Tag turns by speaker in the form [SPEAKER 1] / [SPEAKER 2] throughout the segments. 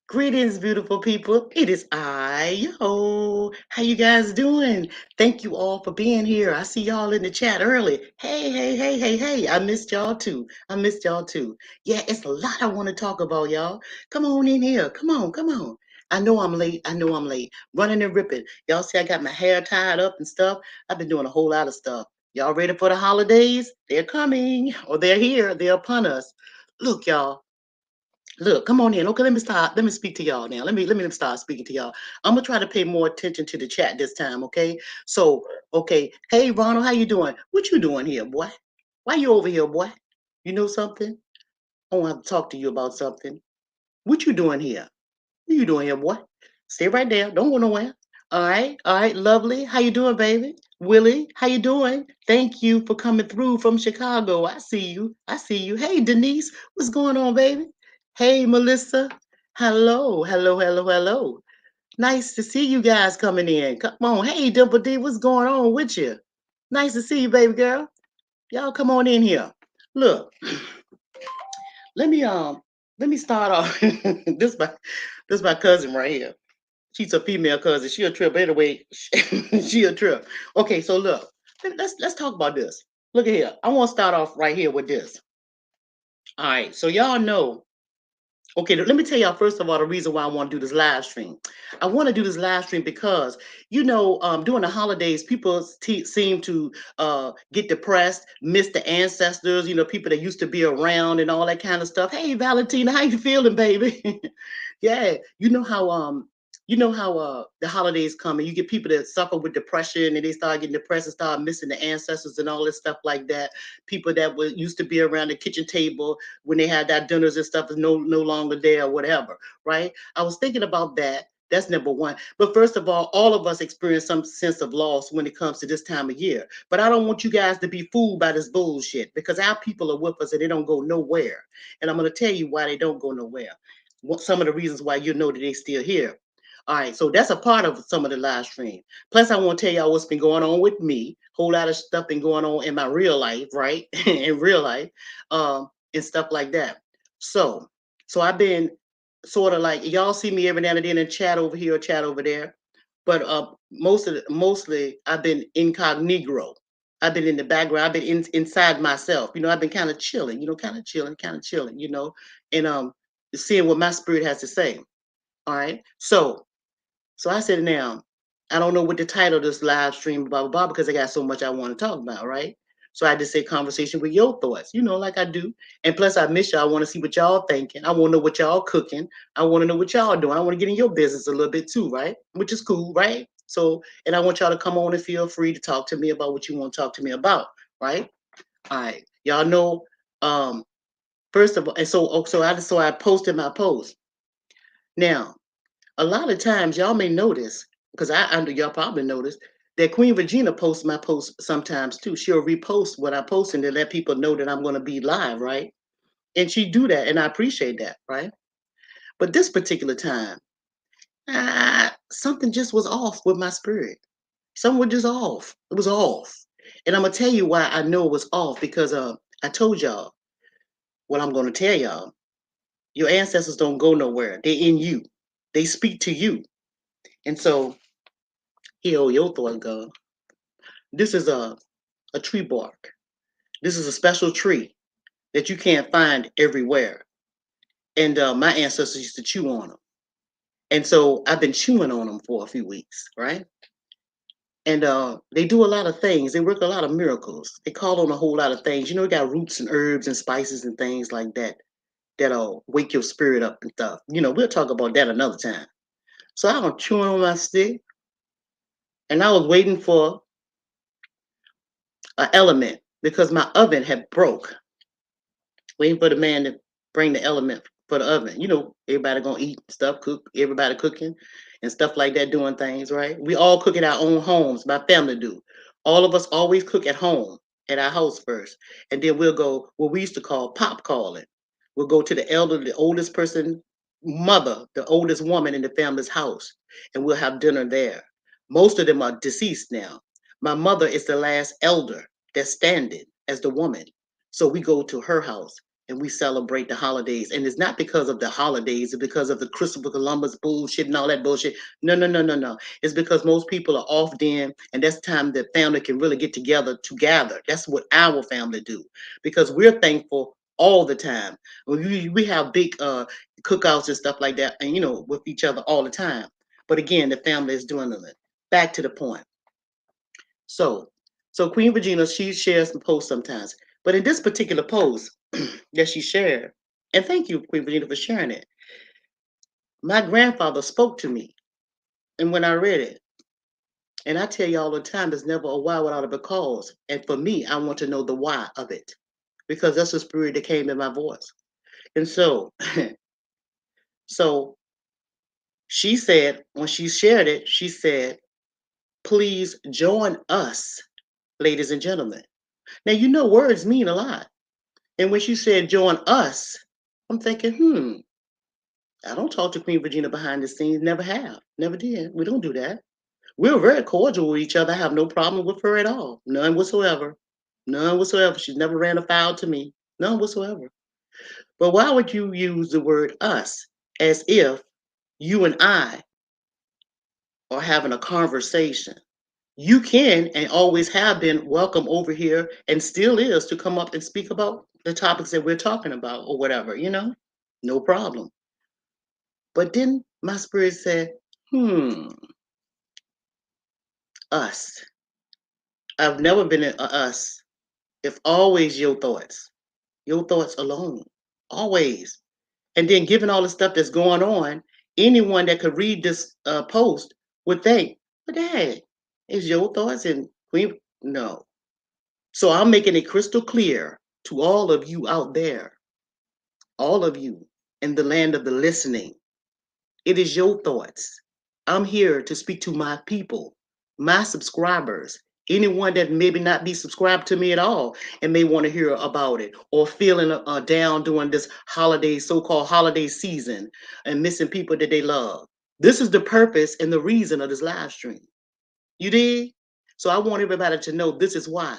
[SPEAKER 1] Greetings, beautiful people. It is I, yo. How you guys doing? Thank you all for being here. I see y'all in the chat early. Hey, hey, hey, hey, hey. I missed y'all too. I missed y'all too. Yeah, it's a lot I want to talk about, y'all. Come on in here. Come on, come on. I know I'm late. I know I'm late. Running and ripping. Y'all see I got my hair tied up and stuff. I've been doing a whole lot of stuff. Y'all ready for the holidays? They're coming or they're here. They're upon us. Look, y'all. Look, come on in. Okay, let me start. Let me speak to y'all now. Let me start speaking to y'all. I'm gonna try to pay more attention to the chat this time, okay? So, okay. Hey Ronald, how you doing? What you doing here, boy? Why you over here, boy? You know something? I want to talk to you about something. What you doing here? What you doing here, boy? Stay right there. Don't go nowhere. All right, lovely. How you doing, baby? Willie, how you doing? Thank you for coming through from Chicago. I see you. I see you. Hey, Denise, what's going on, baby? Hey, Melissa. Hello, hello, hello, hello. Nice to see you guys coming in. Come on. Hey, Dimple D, what's going on with you? Nice to see you, baby girl. Y'all come on in here. Look, let me let me start off. This my cousin right here. She's a female cousin. She a trip anyway. She a trip. Okay, so look, let's talk about this. Look at here. I want to start off right here with this. All right, so y'all know. Okay, let me tell y'all first of all the reason why I want to do this live stream. I want to do this live stream because during the holidays, people seem to get depressed, miss the ancestors. You know, people that used to be around and all that kind of stuff. Hey, Valentina, how you feeling, baby? Yeah, the holidays come and you get people that suffer with depression and they start getting depressed and start missing the ancestors and all this stuff like that. People that were used to be around the kitchen table when they had that dinners and stuff is no longer there or whatever, right? I was thinking about that. That's number one. But first of all of us experience some sense of loss when it comes to this time of year. But I don't want you guys to be fooled by this bullshit because our people are with us and they don't go nowhere. And I'm going to tell you why they don't go nowhere. Some of the reasons why you know that they're still here. All right, so that's a part of some of the live stream. Plus, I want to tell y'all what's been going on with me. Whole lot of stuff been going on in my real life, right? In real life, and stuff like that. So, so I've been sort of like y'all see me every now and then in chat over here or chat over there, but mostly I've been incognito. I've been in the background. I've been inside myself. You know, I've been kind of chilling. You know, kind of chilling, kind of chilling. You know, and seeing what my spirit has to say. All right, so I said, now, I don't know what the title of this live stream, blah, blah, blah, because I got so much I want to talk about, right? So I just said conversation with your thoughts, you know, like I do. And plus, I miss y'all. I want to see what y'all thinking. I want to know what y'all cooking. I want to know what y'all doing. I want to get in your business a little bit too, right? Which is cool, right? So, and I want y'all to come on and feel free to talk to me about what you want to talk to me about, right? All right. Y'all know, um, first of all, and so I posted my post. Now, a lot of times y'all may notice, because I under y'all probably notice that Queen Regina posts my posts sometimes too. She'll repost what I post and to let people know that I'm going to be live, right? And she do that, and I appreciate that, right? But this particular time, something just was off with my spirit. Something was just off. It was off, and I'm gonna tell you why I know it was off because I told y'all what I'm going to tell y'all. Your ancestors don't go nowhere. They're in you. They speak to you, and so here, your thought go. This is a tree bark. This is a special tree that you can't find everywhere. And my ancestors used to chew on them. And so I've been chewing on them for a few weeks, right? And they do a lot of things. They work a lot of miracles. They call on a whole lot of things. You know, they got roots and herbs and spices and things like that that'll wake your spirit up and stuff. You know, we'll talk about that another time. So I was chewing on my stick and I was waiting for an element because my oven had broke, waiting for the man to bring the element for the oven. You know, everybody gonna eat stuff, cook, everybody cooking and stuff like that, doing things, right? We all cook in our own homes. My family do. All of us always cook at home, at our house first. And then we'll go what we used to call pop calling. We'll go to the elder, the oldest person, mother, the oldest woman in the family's house, and we'll have dinner there. Most of them are deceased now. My mother is the last elder that's standing as the woman. So we go to her house and we celebrate the holidays. And it's not because of the holidays, it's because of the Christopher Columbus bullshit and all that bullshit. No, no, no, no, no. It's because most people are off then, and that's time that family can really get together to gather. That's what our family do, because we're thankful all the time. We have big cookouts and stuff like that, and with each other all the time. But again, the family is dwindling. Back to the point. So, Queen Regina, she shares some posts sometimes, but in this particular post that she shared, and thank you, Queen Regina, for sharing it. My grandfather spoke to me, and when I read it, and I tell you all the time, there's never a why without a because. And for me, I want to know the why of it, because that's the spirit that came in my voice. And so, so she said, when she shared it, she said, "Please join us, ladies and gentlemen." Now, words mean a lot. And when she said join us, I'm thinking, I don't talk to Queen Regina behind the scenes. Never have. Never did. We don't do that. We're very cordial with each other. I have no problem with her at all. None whatsoever. None whatsoever. She's never ran afoul to me. None whatsoever. But why would you use the word us as if you and I are having a conversation? You can and always have been welcome over here and still is to come up and speak about the topics that we're talking about or whatever. No problem. But then my spirit said, us. I've never been a us. If always your thoughts alone, always. And then given all the stuff that's going on, anyone that could read this post would think, but hey, it's your thoughts and we no. So I'm making it crystal clear to all of you out there, all of you in the land of the listening. It is your thoughts. I'm here to speak to my people, my subscribers, anyone that maybe not be subscribed to me at all and may want to hear about it or feeling down during this holiday, so-called holiday season and missing people that they love. This is the purpose and the reason of this live stream. You did? So I want everybody to know this is why.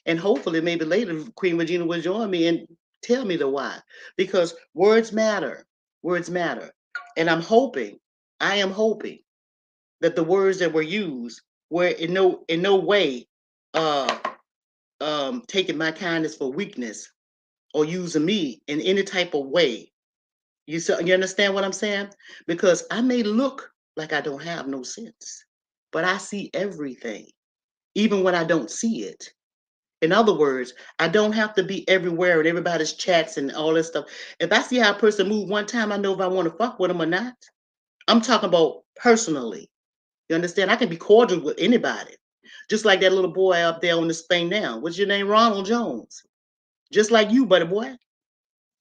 [SPEAKER 1] And hopefully maybe later Queen Regina will join me and tell me the why. Because words matter. Words matter. And I am hoping that the words that were used were in no way uh taking my kindness for weakness or using me in any type of way. You understand what I'm saying? Because I may look like I don't have no sense, but I see everything, even when I don't see it. In other words, I don't have to be everywhere and everybody's chats and all this stuff. If I see how a person move one time, I know if I want to fuck with them or not. I'm talking about personally. You understand? I can be cordial with anybody. Just like that little boy up there on this thing now. What's your name? Ronald Jones. Just like you, buddy boy.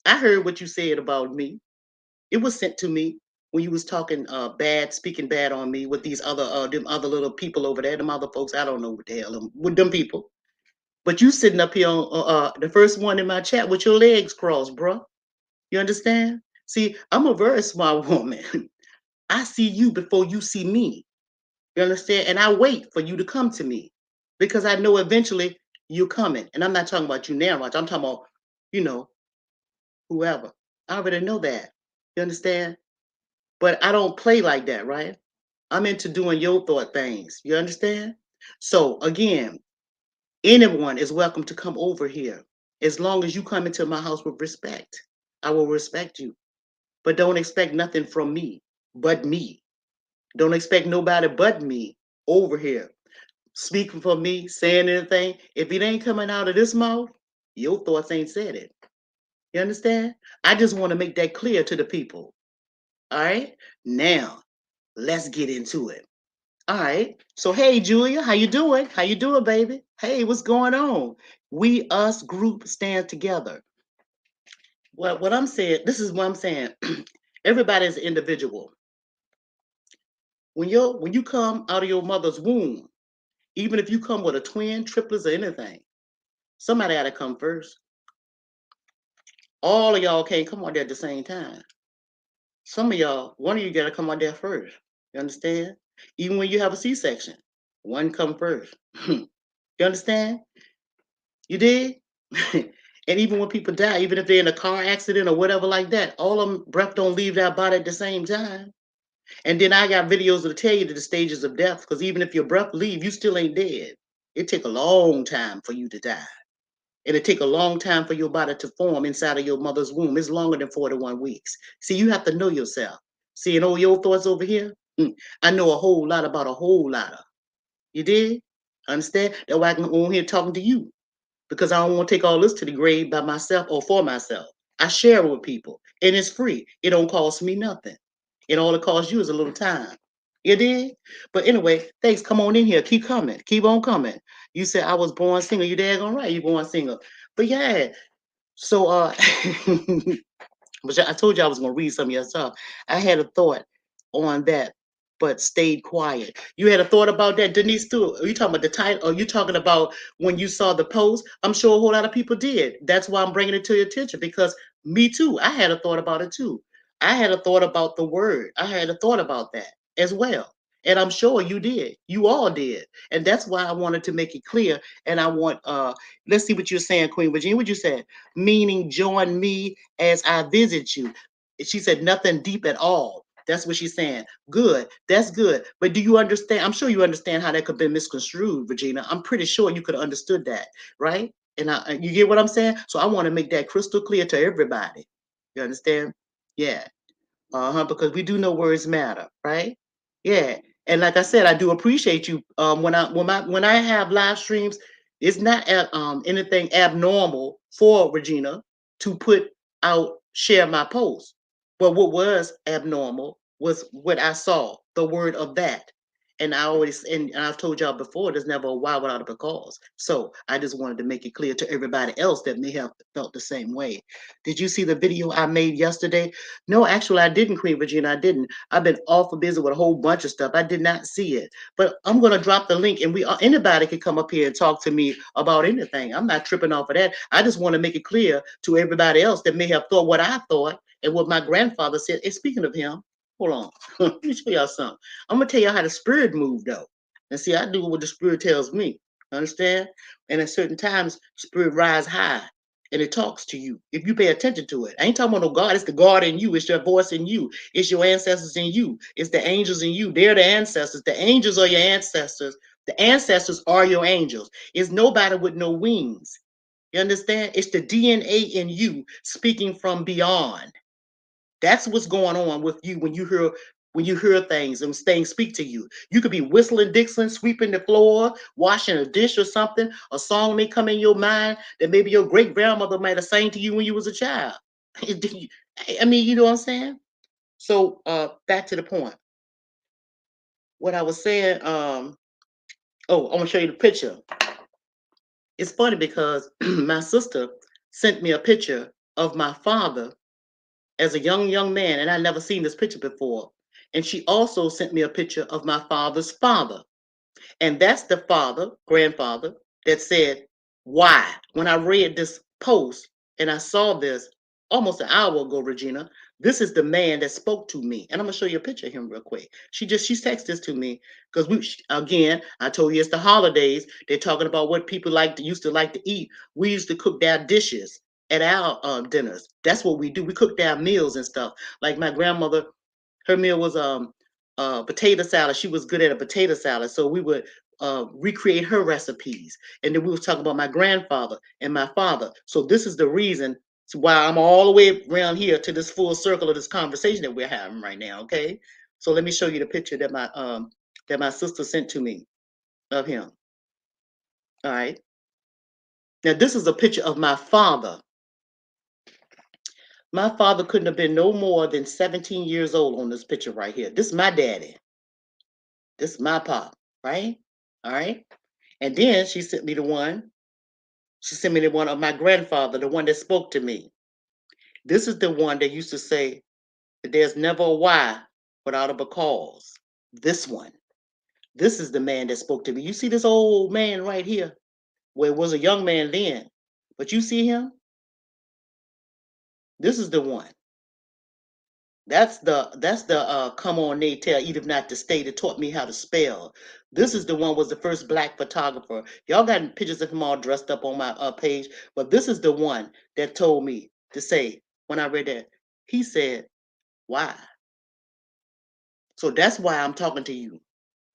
[SPEAKER 1] I heard what you said about me. It was sent to me when you was talking bad, speaking bad on me with these other them other little people over there, them other folks. I don't know what the hell with them people. But you sitting up here on the first one in my chat with your legs crossed, bro. You understand? See, I'm a very smart woman. I see you before you see me. You understand? And I wait for you to come to me because I know eventually you're coming. And I'm not talking about you now, Roger. I'm talking about, you know, whoever. I already know that. You understand? But I don't play like that, right? I'm into doing your thought things. You understand? So again, anyone is welcome to come over here as long as you come into my house with respect. I will respect you. But don't expect nothing from me but me. Don't expect nobody but me over here speaking for me, saying anything. If it ain't coming out of this mouth, your thoughts ain't said it. You understand? I just want to make that clear to the people. All right? Now, let's get into it. All right. So, hey, Julia, how you doing? How you doing, baby? Hey, what's going on? We, us, group stand together. Well, what I'm saying, this is what I'm saying. Everybody is an individual. When you come out of your mother's womb, even if you come with a twin, triplets, or anything, somebody got to come first. All of y'all can't come out there at the same time. Some of y'all, one of you got to come out there first. You understand? Even when you have a C-section, one come first. You understand? You did? And even when people die, even if they're in a car accident or whatever like that, all of them breath don't leave that body at the same time. And then I got videos to tell you the stages of death, because even if your breath leave, you still ain't dead. It take a long time for you to die. And it take a long time for your body to form inside of your mother's womb. It's longer than 41 weeks. See, you have to know yourself. See, and all your thoughts over here, I know a whole lot about a whole lot of. You did? Understand? That's why I can on here talking to you, because I don't want to take all this to the grave by myself or for myself. I share it with people, and it's free. It don't cost me nothing. And all it costs you is a little time. You did? But anyway, thanks. Come on in here. Keep coming. Keep on coming. You said I was born single. You daggone right. You born single. But yeah. So but I told you I was gonna read some of your stuff. I had a thought on that, but stayed quiet. You had a thought about that, Denise, too. Are you talking about the title? Are you talking about when you saw the post? I'm sure a whole lot of people did. That's why I'm bringing it to your attention, because me too. I had a thought about it too. I had a thought about the word. I had a thought about that as well. And I'm sure you did. You all did. And that's why I wanted to make it clear. And I want let's see what you're saying, Queen Virginia. What you said? Meaning join me as I visit you. She said nothing deep at all. That's what she's saying. Good. That's good. But do you understand? I'm sure you understand how that could be misconstrued, Regina. I'm pretty sure you could have understood that, right? And you get what I'm saying? So I want to make that crystal clear to everybody. You understand? Yeah. Uh-huh. Because we do know words matter, right? Yeah. And like I said, I do appreciate you. When I have live streams, it's not anything abnormal for Regina to put out share my post. But what was abnormal was what I saw, the word of that. And I always and I've told y'all before, there's never a why without a because. So I just wanted to make it clear to everybody else that may have felt the same way. Did you see the video I made yesterday? No, actually, I didn't, Queen Virginia. I didn't. I've been awful busy with a whole bunch of stuff. I did not see it. But I'm gonna drop the link, and anybody can come up here and talk to me about anything. I'm not tripping off of that. I just want to make it clear to everybody else that may have thought what I thought and what my grandfather said. And speaking of him, hold on. Let me show y'all something. I'm gonna tell y'all how the spirit moved though. And see, I do what the spirit tells me. Understand? And at certain times, spirit rise high and it talks to you if you pay attention to it. I ain't talking about no God. It's the God in you. It's your voice in you. It's your ancestors in you. It's the angels in you. They're the ancestors. The angels are your ancestors. The ancestors are your angels. It's nobody with no wings. You understand? It's the DNA in you speaking from beyond. That's what's going on with you when you hear things and things speak to you. You could be whistling Dixon, sweeping the floor, washing a dish or something. A song may come in your mind that maybe your great grandmother might have sang to you when you was a child. I mean, you know what I'm saying? So back to the point. What I was saying, oh, I want to show you the picture. It's funny because my sister sent me a picture of my father as a young man, and I never seen this picture before. And she also sent me a picture of my father's father. And that's the father, grandfather, that said, why? When I read this post and I saw this almost an hour ago, Regina, this is the man that spoke to me. And I'm gonna show you a picture of him real quick. She texted this to me because again, I told you it's the holidays. They're talking about what people used to like to eat. We used to cook their dishes at our dinners. That's what we do. We cook their meals and stuff. Like my grandmother, her meal was potato salad. She was good at a potato salad, so we would recreate her recipes. And then we was talking about my grandfather and my father. So this is the reason why I'm all the way around here to this full circle of this conversation that we're having right now. Okay, so let me show you the picture that my sister sent to me of him. All right, now this is a picture of my father. My father couldn't have been no more than 17 years old on this picture right here. This is my daddy. This is my pop, right? All right. And then she sent me the one of my grandfather, the one that spoke to me. This is the one that used to say that there's never a why without a because. This one. This is the man that spoke to me. You see this old man right here, where it was a young man then. But you see him? This is the one. That's the come on they tell eat if not to stay that taught me how to spell. This is the one was the first black photographer. Y'all got pictures of him all dressed up on my page, but this is the one that told me to say when I read that. He said, "Why?" So that's why I'm talking to you.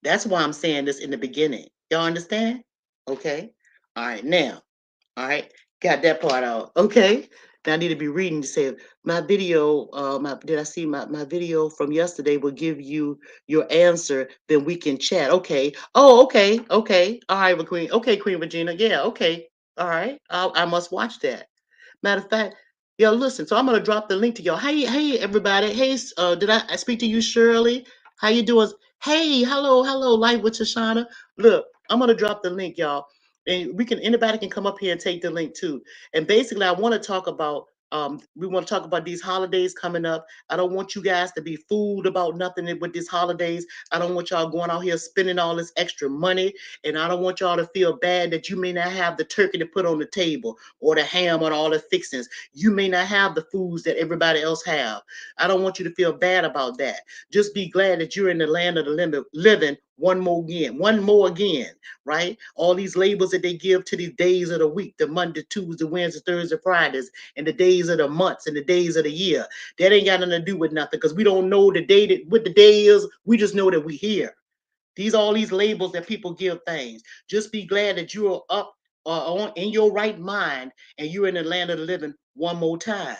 [SPEAKER 1] That's why I'm saying this in the beginning. Y'all understand? Okay. All right. Now, all right. Got that part out. Okay. Now I need to be reading to say my video, did I see my video from yesterday will give you your answer, then we can chat. Okay. Oh, okay. Okay. All right, Queen. Okay, Queen Regina. Yeah, okay. All right. I must watch that. Matter of fact, yo, listen. So I'm gonna drop the link to y'all. Hey, everybody. Hey, did I speak to you, Shirley? How you doing? Hey, hello, Life with Shoshana. Look, I'm gonna drop the link, y'all, and we can anybody can come up here and take the link too. And basically, I want to talk about. We want to talk about these holidays coming up. I don't want you guys to be fooled about nothing with these holidays. I don't want y'all going out here spending all this extra money, and I don't want y'all to feel bad that you may not have the turkey to put on the table or the ham or all the fixings. You may not have the foods that everybody else have. I don't want you to feel bad about that. Just be glad that you're in the land of the living one more again, right? All these labels that they give to these days of the week, the Monday, Tuesday, Wednesday, Thursday, Fridays, and the days of the months and the days of the year. That ain't got nothing to do with nothing because we don't know the day that what the day is. We just know that we're here. These all these labels that people give things. Just be glad that you are up on in your right mind and you're in the land of the living one more time.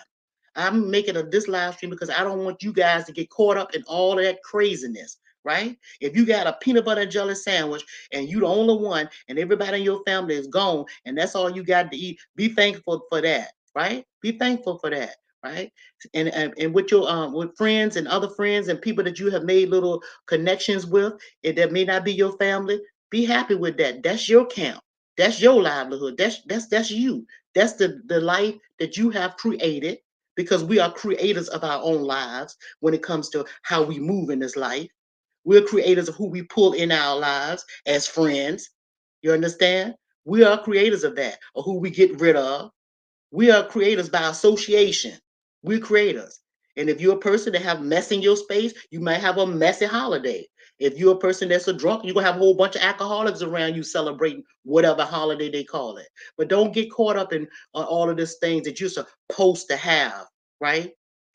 [SPEAKER 1] I'm making this live stream because I don't want you guys to get caught up in all of that craziness, right? If you got a peanut butter and jelly sandwich and you the only one and everybody in your family is gone and that's all you got to eat, be thankful for that, right? Be thankful for that, right? And with your with friends and other friends and people that you have made little connections with, that may not be your family, be happy with that. That's your camp. That's your livelihood. That's you. That's the life that you have created because we are creators of our own lives when it comes to how we move in this life. We're creators of who we pull in our lives as friends. You understand? We are creators of that, or who we get rid of. We are creators by association. We're creators. And if you're a person that have mess in your space, you might have a messy holiday. If you're a person that's a drunk, you're gonna have a whole bunch of alcoholics around you celebrating whatever holiday they call it. But don't get caught up in all of these things that you're supposed to have, right?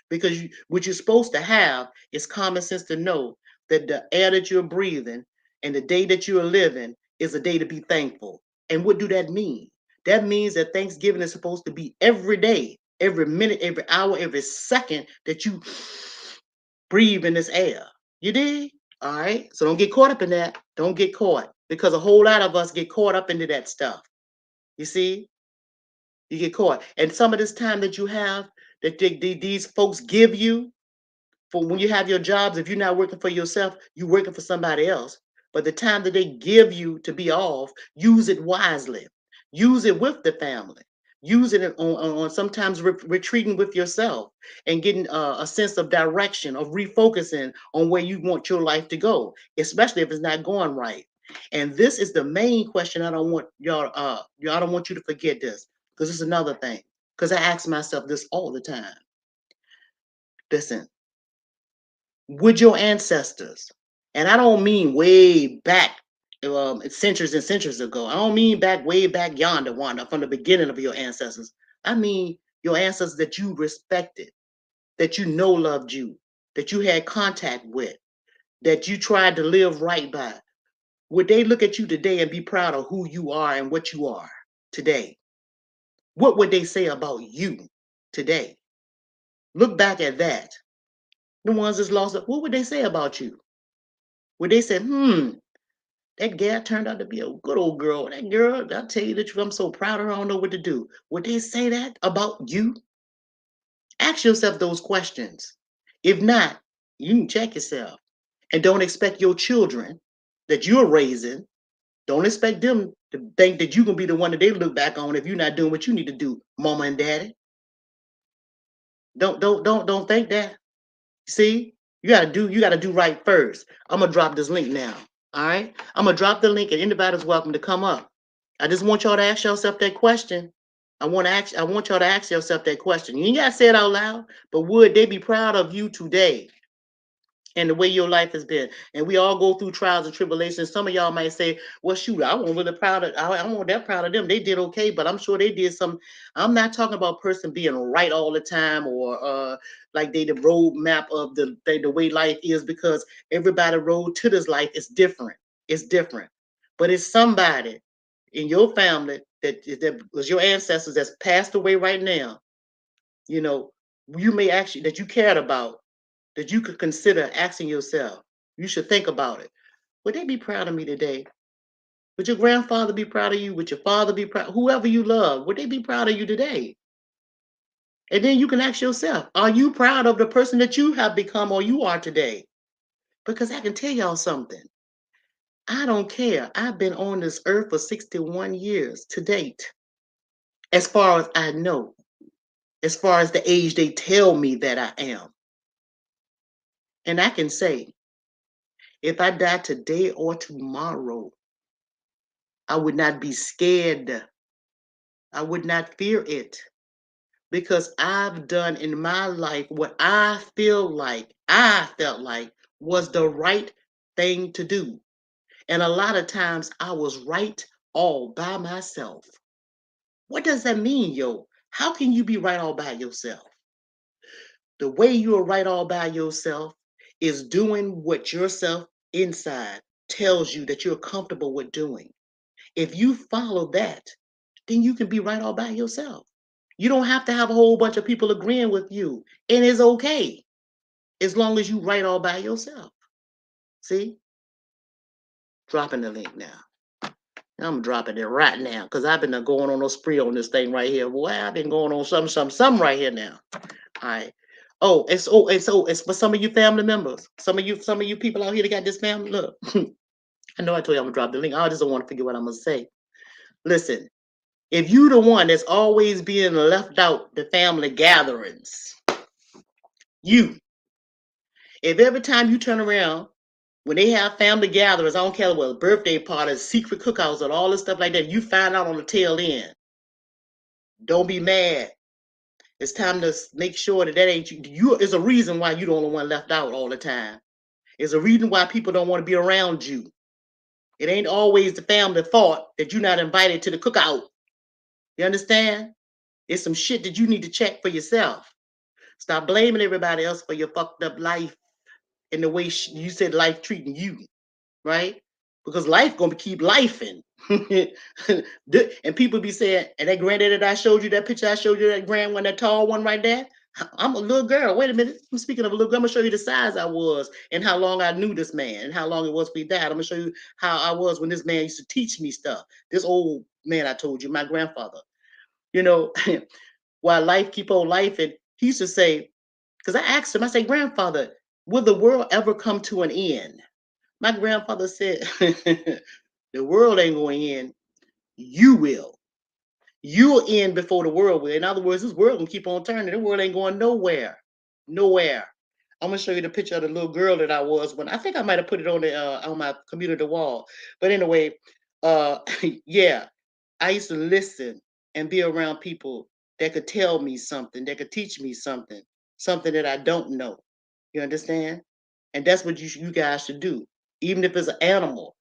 [SPEAKER 1] Because what you're supposed to have is common sense to know that the air that you're breathing and the day that you're living is a day to be thankful. And what do that mean? That means that Thanksgiving is supposed to be every day, every minute, every hour, every second that you breathe in this air. You dig? All right. So don't get caught up in that. Don't get caught because a whole lot of us get caught up into that stuff. You see? You get caught. And some of this time that you have that these folks give you, for when you have your jobs, if you're not working for yourself, you're working for somebody else. But the time that they give you to be off, use it wisely. Use it with the family. Use it on sometimes retreating with yourself and getting a sense of direction, of refocusing on where you want your life to go, especially if it's not going right. And this is the main question. I don't want y'all don't want you to forget this because it's another thing. Because I ask myself this all the time. Listen, with your ancestors. And I don't mean way back, centuries and centuries ago. I don't mean way back yonder, Wanda, from the beginning of your ancestors. I mean your ancestors that you respected, that you know loved you, that you had contact with, that you tried to live right by. Would they look at you today and be proud of who you are and what you are today? What would they say about you today? Look back at that. The ones that's lost, what would they say about you? Would they say, that gal turned out to be a good old girl. That girl, I'll tell you the truth, I'm so proud of her, I don't know what to do. Would they say that about you? Ask yourself those questions. If not, you can check yourself. And don't expect your children that you're raising, don't expect them to think that you're gonna be the one that they look back on if you're not doing what you need to do, mama and daddy. Don't think that. See, you gotta do right first. I'm gonna drop this link now. All right. I'm gonna drop the link and anybody's welcome to come up. I just want y'all to ask yourself that question. I want y'all to ask yourself that question. You ain't gotta say it out loud, but would they be proud of you today and the way your life has been? And we all go through trials and tribulations. Some of y'all might say, well, shoot, I wasn't really proud of, I wasn't that proud of them. They did okay, but I'm sure they did some. I'm not talking about a person being right all the time, or like they the roadmap of the way life is, because everybody road to this life is different. It's different. But it's somebody in your family that was your ancestors that's passed away right now, you know, you may actually, that you cared about, that you could consider asking yourself. You should think about it. Would they be proud of me today? Would your grandfather be proud of you? Would your father be proud? Whoever you love, would they be proud of you today? And then you can ask yourself, are you proud of the person that you have become or you are today? Because I can tell y'all something. I don't care. I've been on this earth for 61 years to date, as far as I know, as far as the age they tell me that I am. And I can say, if I die today or tomorrow, I would not be scared. I would not fear it, because I've done in my life what I felt like was the right thing to do. And a lot of times I was right all by myself. What does that mean, yo? How can you be right all by yourself? The way you are right all by yourself is doing what yourself inside tells you that you're comfortable with doing. If you follow that, then you can be right all by yourself. You don't have to have a whole bunch of people agreeing with you. And it's okay as long as you right all by yourself. See? Dropping the link now. I'm dropping it right now because I've been going on a spree on this thing right here. Boy, I've been going on something right here now. All right. It's for some of you family members. Some of you people out here that got this family. Look, I know I told you I'm gonna drop the link. I just don't want to figure what I'm gonna say. Listen, if you the one that's always being left out the family gatherings, if every time you turn around, when they have family gatherings, I don't care what, birthday parties, secret cookouts, and all this stuff like that, you find out on the tail end. Don't be mad. It's time to make sure that ain't you. Is a reason why you the only one left out all the time. It's a reason why people don't want to be around you. It ain't always the family fault that you're not invited to the cookout. You understand? It's some shit that you need to check for yourself. Stop blaming everybody else for your fucked up life and the way you said life treating you, right? Because life gonna keep lifing. And people be saying, and that granddaddy that I showed you, that picture I showed you, that grand one, that tall one right there. I'm a little girl. Wait a minute. I'm speaking of a little girl. I'm gonna show you the size I was and how long I knew this man and how long it was we died. I'm gonna show you how I was when this man used to teach me stuff. This old man I told you, my grandfather. You know, while life keep on life, and he used to say, because I asked him, I said, grandfather, will the world ever come to an end? My grandfather said, the world ain't going to end. You will. You'll end before the world will. In other words, this world gonna keep on turning. The world ain't going nowhere. Nowhere. I'm gonna show you the picture of the little girl that I was when I think I might have put it on my community wall. But anyway, yeah, I used to listen and be around people that could tell me something, that could teach me something, something that I don't know. You understand? And that's what you guys should do. Even if it's an animal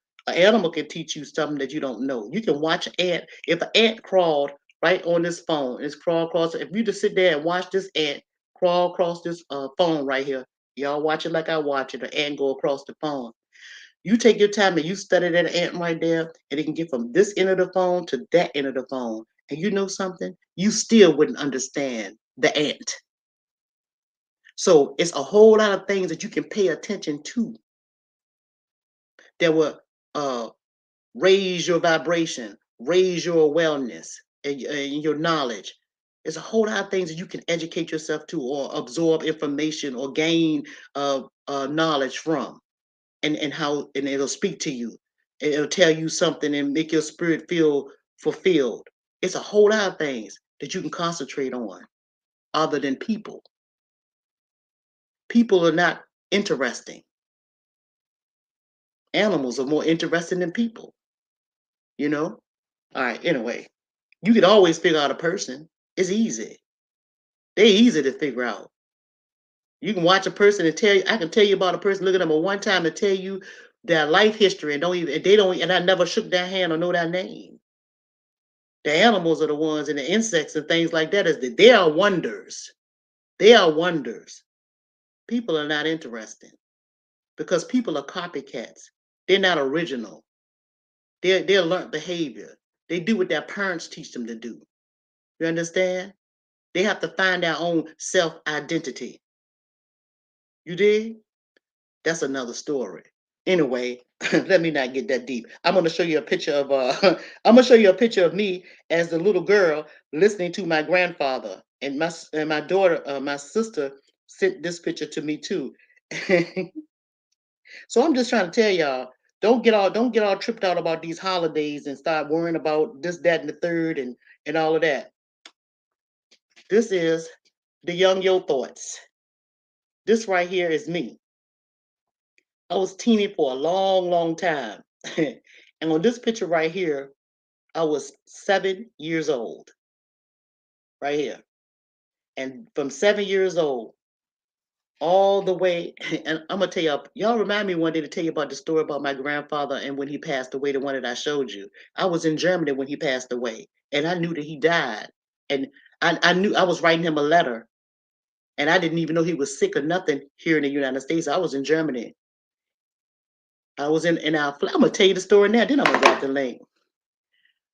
[SPEAKER 1] can teach you something that you don't know. You can watch an ant. If an ant crawled right on this phone, it's crawl across. If you just sit there and watch this ant crawl across this phone right here, y'all watch it like I watch it. The ant go across the phone. You take your time and you study that ant right there, and it can get from this end of the phone to that end of the phone. And you know something? You still wouldn't understand the ant. So it's a whole lot of things that you can pay attention to that will uh, raise your vibration, raise your awareness and your knowledge. There's a whole lot of things that you can educate yourself to, or absorb information, or gain knowledge from, and how, and it'll speak to you. It'll tell you something and make your spirit feel fulfilled. It's a whole lot of things that you can concentrate on other than people. People are not interesting. Animals are more interesting than people, you know? All right, anyway. You could always figure out a person. It's easy. They're easy to figure out. You can watch a person and tell you. I can tell you about a person, look at them at one time and tell you their life history and don't even. And they don't. And I never shook their hand or know their name. The animals are the ones, and the insects and things like that. They are wonders. They are wonders. People are not interested because people are copycats. They're not original. They're learned behavior. They do what their parents teach them to do. You understand? They have to find their own self identity. You did? That's another story. Anyway, let me not get that deep. I'm gonna show you a picture of I'm gonna show you a picture of me as the little girl listening to my grandfather and my daughter, my sister sent this picture to me too. So I'm just trying to tell y'all, don't get all tripped out about these holidays and start worrying about this, that, and the third and all of that. This is the young yo thoughts. This right here is me. I was teeny for a long, long time. And on this picture right here, I was 7 years old, right here. And from 7 years old all the way, and I'm gonna tell y'all remind me one day to tell you about the story about my grandfather and when he passed away, the one that I showed you. I was in Germany when he passed away, and I knew that he died. And I knew I was writing him a letter, and I didn't even know he was sick or nothing here in the United States. I was in Germany. I was in our. I'm gonna tell you the story now. Then I'm gonna drop the link.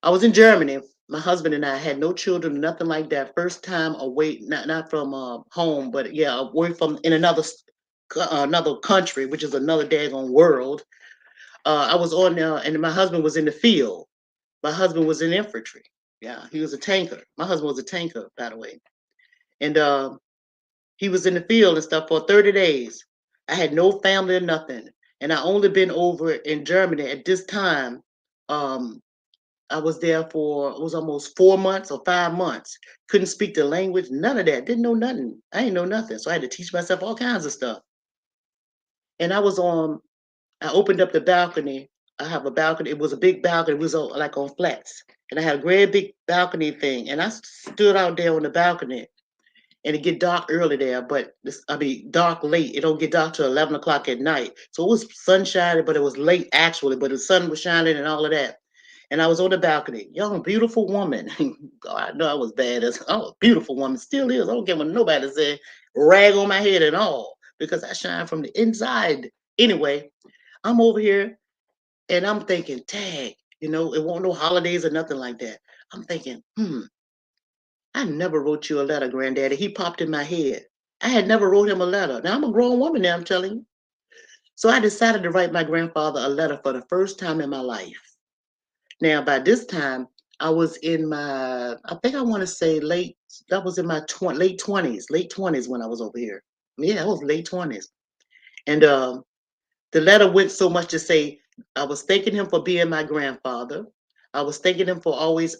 [SPEAKER 1] I was in Germany. My husband and I had no children, nothing like that. First time away, not from home, but yeah, away from in another country, which is another daggone world. I was on there, and my husband was in the field. My husband was in infantry. Yeah, he was a tanker. My husband was a tanker, by the way, and he was in the field and stuff for 30 days. I had no family or nothing, and I only been over in Germany at this time. Um, I was there for it was almost 4 months or 5 months. Couldn't speak the language, none of that. Didn't know nothing. I didn't know nothing. So I had to teach myself all kinds of stuff. And I opened up the balcony. I have a balcony. It was a big balcony. It was like on flats. And I had a great big balcony thing. And I stood out there on the balcony. And it get dark early there, but I mean dark late. It don't get dark till 11 o'clock at night. So it was sunshiny, but it was late actually. But the sun was shining and all of that. And I was on the balcony, young, beautiful woman. God, I know I was bad as a beautiful woman, still is. I don't care what nobody said, rag on my head and all, because I shine from the inside. Anyway, I'm over here and I'm thinking, tag, it won't no holidays or nothing like that. I'm thinking, I never wrote you a letter, granddaddy. He popped in my head. I had never wrote him a letter. Now I'm a grown woman now, I'm telling you. So I decided to write my grandfather a letter for the first time in my life. Now, by this time, I was in my, I think I want to say that was in my late 20s when I was over here. Yeah, I was late 20s. And the letter went so much to say, I was thanking him for being my grandfather. I was thanking him for always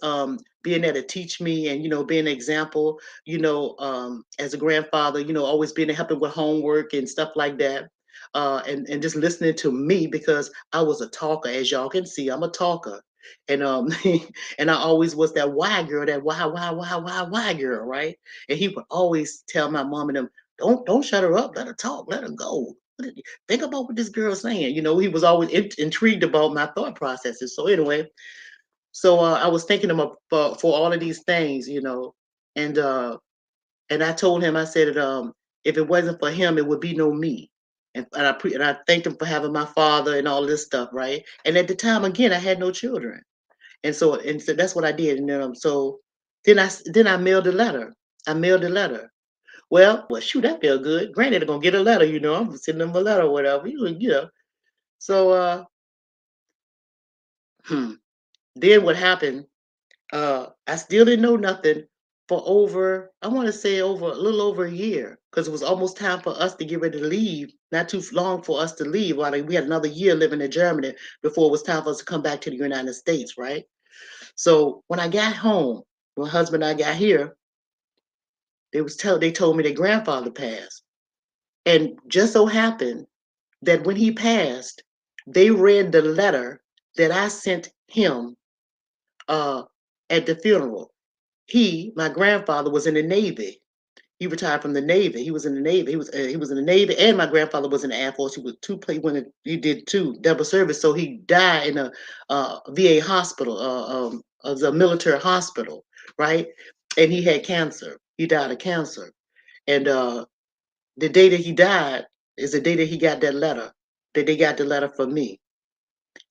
[SPEAKER 1] being there to teach me and, being an example, as a grandfather, always being there helping with homework and stuff like that. And just listening to me because I was a talker, as y'all can see, I'm a talker. And and I always was that why girl, that why girl, right? And he would always tell my mom and them, don't shut her up, let her talk, let her go. Think about what this girl's saying. He was always intrigued about my thought processes. So anyway, I was thinking him for all of these things, and and I told him, I said, if it wasn't for him, it would be no me. And I thanked him for having my father and all this stuff, right? And at the time, again, I had no children, and so that's what I did. And so then I mailed a letter. I mailed a letter. Well, shoot, that felt good. Granted, they're gonna get a letter, I'm sending them a letter or whatever, So hmm, then what happened? I still didn't know nothing for I want to say over a little over a year, because it was almost time for us to get ready to leave. Not too long for us to leave. We had another year living in Germany before it was time for us to come back to the United States, right? So when I got home, my husband and I got here, they told me their grandfather passed. And just so happened that when he passed, they read the letter that I sent him. Uh, at the funeral. My grandfather was in the Navy. He retired from the Navy. He was in the Navy. He was in the Navy, and my grandfather was in the Air Force. He was he did two double service. So he died in a VA hospital, as a military hospital, right? And he had cancer. He died of cancer. And the day that he died is the day that he got that letter. That they got the letter from me,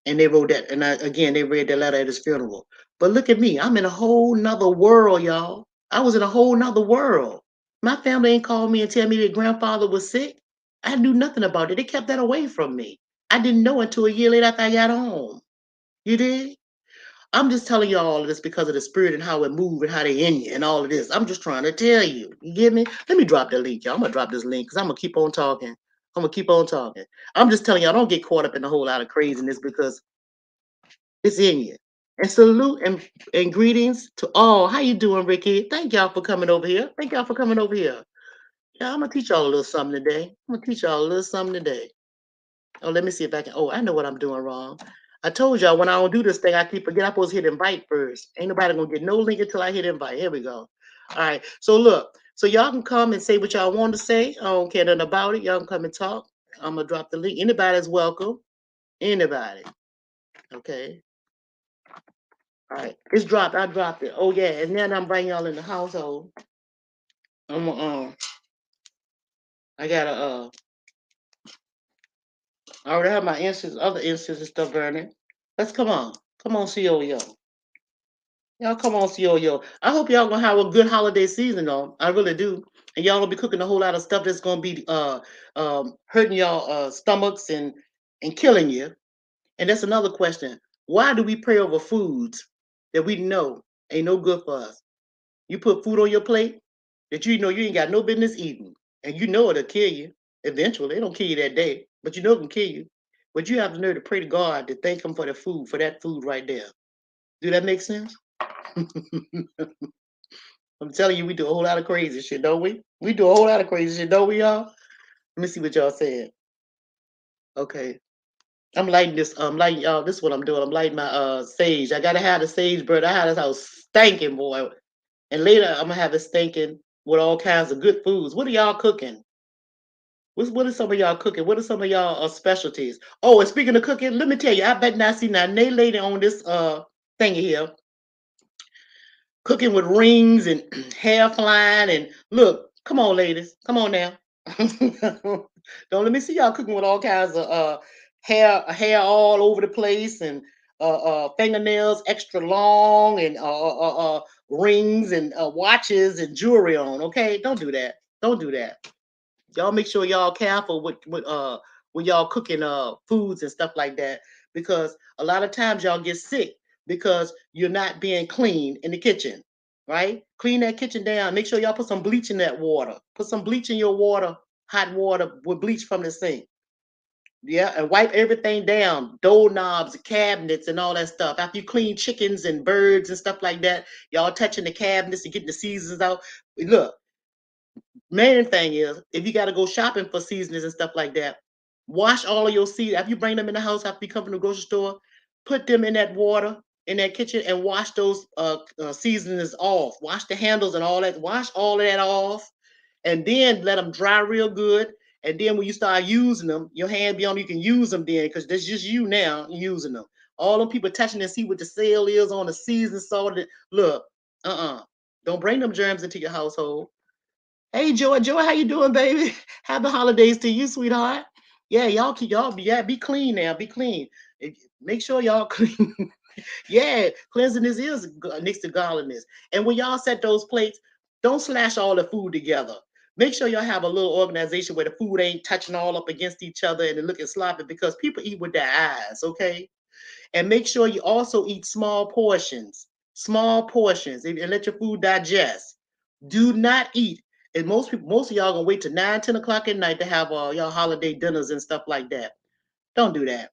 [SPEAKER 1] and they wrote that. And again, they read the letter at his funeral. But look at me. I'm in a whole nother world, y'all. I was in a whole nother world. My family ain't called me and tell me that grandfather was sick. I knew nothing about it. They kept that away from me. I didn't know until a year later after I got home. You did? I'm just telling you all of this because of the spirit and how it moved and how they in you and all of this. I'm just trying to tell you. You get me? Let me drop the link, y'all. I'm gonna drop this link because I'm gonna keep on talking. I'm gonna keep on talking. I'm just telling y'all, don't get caught up in a whole lot of craziness because it's in you. And salute and greetings to all. How you doing, Ricky? Thank y'all for coming over here. Thank y'all for coming over here. Yeah, I'm gonna teach y'all a little something today. I'm gonna teach y'all a little something today. Oh, let me see if I can. Oh, I know what I'm doing wrong. I told y'all when I don't do this thing, I keep forget I'm supposed to hit invite first. Ain't nobody gonna get no link until I hit invite. Here we go. All right. So look, so y'all can come and say what y'all want to say. I don't care nothing about it. Y'all can come and talk. I'm gonna drop the link. Anybody's welcome. Anybody. Okay. All right. It's dropped. I dropped it. Oh yeah. And then I'm bringing y'all in the household. I'm I gotta I already have my incense, other incense and stuff burning. Let's come on. Come on, COO. Y'all come on, COO. I hope y'all gonna have a good holiday season though. I really do. And y'all gonna be cooking a whole lot of stuff that's gonna be hurting y'all stomachs and killing you. And that's another question. Why do we pray over foods that we know ain't no good for us? You put food on your plate that you know you ain't got no business eating, and you know it'll kill you eventually. It don't kill you that day, but you know it can kill you. But you have the nerve to pray to God to thank Him for the food, for that food right there. Do that make sense? I'm telling you, we do a whole lot of crazy shit, don't we? We do a whole lot of crazy shit, don't we, y'all? Let me see what y'all said. Okay. I'm lighting this. Lighting y'all. This is what I'm doing. I'm lighting my sage. I gotta have the sage burn. I had this house stinking, boy. And later I'm gonna have it stinking with all kinds of good foods. What are y'all cooking? What are some of y'all cooking? What are some of y'all specialties? Oh, and speaking of cooking, let me tell you, I bet not see now Nay lady on this thing here cooking with rings and hair flying and look, come on, ladies, come on now. Don't let me see y'all cooking with all kinds of hair all over the place and fingernails extra long and rings and watches and jewelry on. Okay, don't do that. Don't do that. Y'all make sure y'all careful with when y'all cooking foods and stuff like that because a lot of times y'all get sick because you're not being clean in the kitchen, right? Clean that kitchen down. Make sure y'all put some bleach in that water. Put some bleach in your water, hot water with bleach from the sink. Yeah, and wipe everything down, doorknobs, cabinets, and all that stuff. After you clean chickens and birds and stuff like that, y'all touching the cabinets and getting the seasons out. Look, main thing is if you got to go shopping for seasonings and stuff like that, wash all of your seeds. After you bring them in the house, after you come from the grocery store, put them in that water in that kitchen and wash those seasonings off. Wash the handles and all that. Wash all of that off, and then let them dry real good. And then when you start using them, your hand be on. You can use them then because that's just you now using them. All them people touching and see what the sale is on the season salt. Look, don't bring them germs into your household. Hey Joy, Joy, how you doing, baby? Happy holidays to you, sweetheart. Yeah, be clean now. Be clean. Make sure y'all clean. Yeah, cleanliness is next to godliness. And when y'all set those plates, don't slash all the food together. Make sure y'all have a little organization where the food ain't touching all up against each other and it looking sloppy because people eat with their eyes, okay? And make sure you also eat small portions, and let your food digest. Do not eat. And most of y'all gonna wait till 9, 10 o'clock at night to have y'all holiday dinners and stuff like that. Don't do that.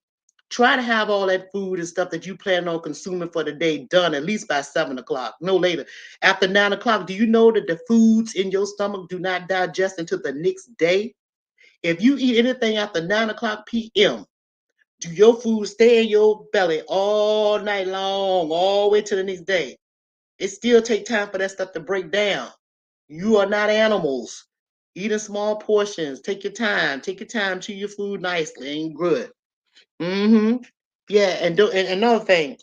[SPEAKER 1] Try to have all that food and stuff that you plan on consuming for the day done at least by 7 o'clock, no later. After 9 o'clock, do you know that the foods in your stomach do not digest until the next day? If you eat anything after 9 o'clock p.m., do your food stay in your belly all night long, all the way to the next day? It still take time for that stuff to break down. You are not animals. Eat in small portions. Take your time. Take your time. Chew your food nicely. Ain't good. Mm-hmm. Yeah, and another thing,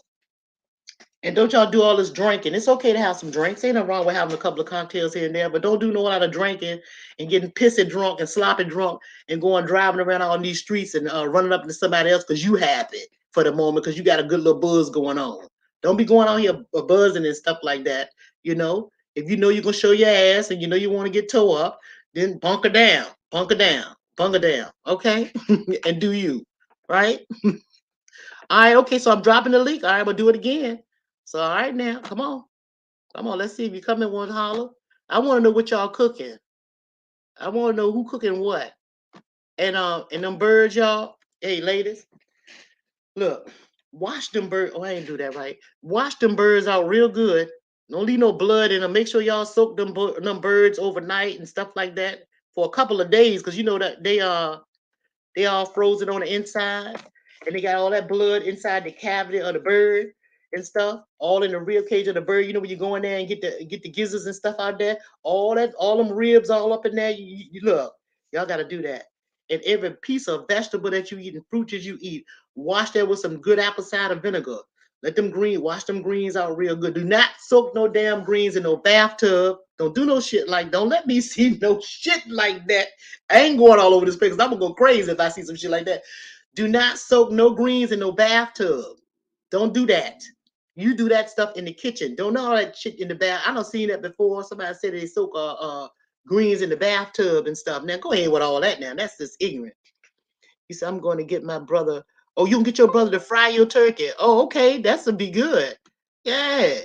[SPEAKER 1] and don't y'all do all this drinking. It's okay to have some drinks. Ain't nothing wrong with having a couple of cocktails here and there, but don't do no lot of drinking and getting pissy drunk and sloppy drunk and going driving around on these streets and running up into somebody else because you happy for the moment because you got a good little buzz going on. Don't be going out here buzzing and stuff like that. You know, if you know you're gonna show your ass and you know you want to get toe up, then bunker down, bunker down, bunker down, okay, and do you, right? All right, okay, so I'm dropping the link. All right, I'm gonna do it again. So all right now, come on. Come on, let's see if you come in one holler. I want to know what y'all cooking. I want to know who cooking what. And them birds, y'all. Hey, ladies, look, wash them birds. Oh, I ain't do that right. Wash them birds out real good. Don't leave no blood in them. Make sure y'all soak them birds overnight and stuff like that for a couple of days, because you know that they all frozen on the inside, and they got all that blood inside the cavity of the bird and stuff, all in the rib cage of the bird. You know when you go in there and get the gizzards and stuff out there, all that, all them ribs all up in there. You look, y'all got to do that. And every piece of vegetable that you eat and fruit that you eat, wash that with some good apple cider vinegar. Let them wash them greens out real good. Do not soak no damn greens in no bathtub. Don't do no shit like. Don't let me see no shit like that. I ain't going all over this place because I'm gonna go crazy if I see some shit like that. Do not soak no greens in no bathtub. Don't do that. You do that stuff in the kitchen. Don't know all that shit in the bath. I don't seen that before. Somebody said they soak greens in the bathtub and stuff. Now go ahead with all that. Now that's just ignorant. He said, I'm going to get my brother. Oh, you can get your brother to fry your turkey. Oh, okay. That's to be good. Yeah.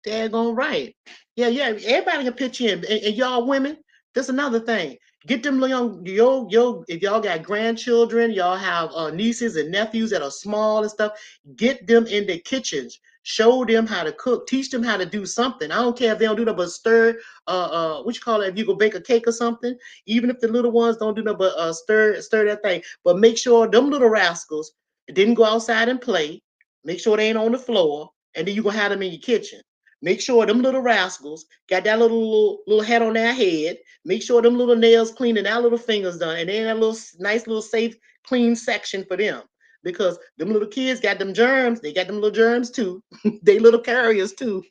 [SPEAKER 1] Daggone right. Yeah, yeah. Everybody can pitch in. And y'all women, that's another thing. Get them young, if y'all got grandchildren, y'all have nieces and nephews that are small and stuff, get them in the kitchens. Show them how to cook. Teach them how to do something. I don't care if they don't do nothing but stir, what you call it, if you go bake a cake or something, even if the little ones don't do nothing but stir that thing. But make sure them little rascals didn't go outside and play. Make sure they ain't on the floor, and then you're gonna have them in your kitchen. Make sure them little rascals got that little hat on their head. Make sure them little nails clean and that little fingers done, and then that little nice little safe clean section for them. Because them little kids got them germs, they got them little germs too. They little carriers too.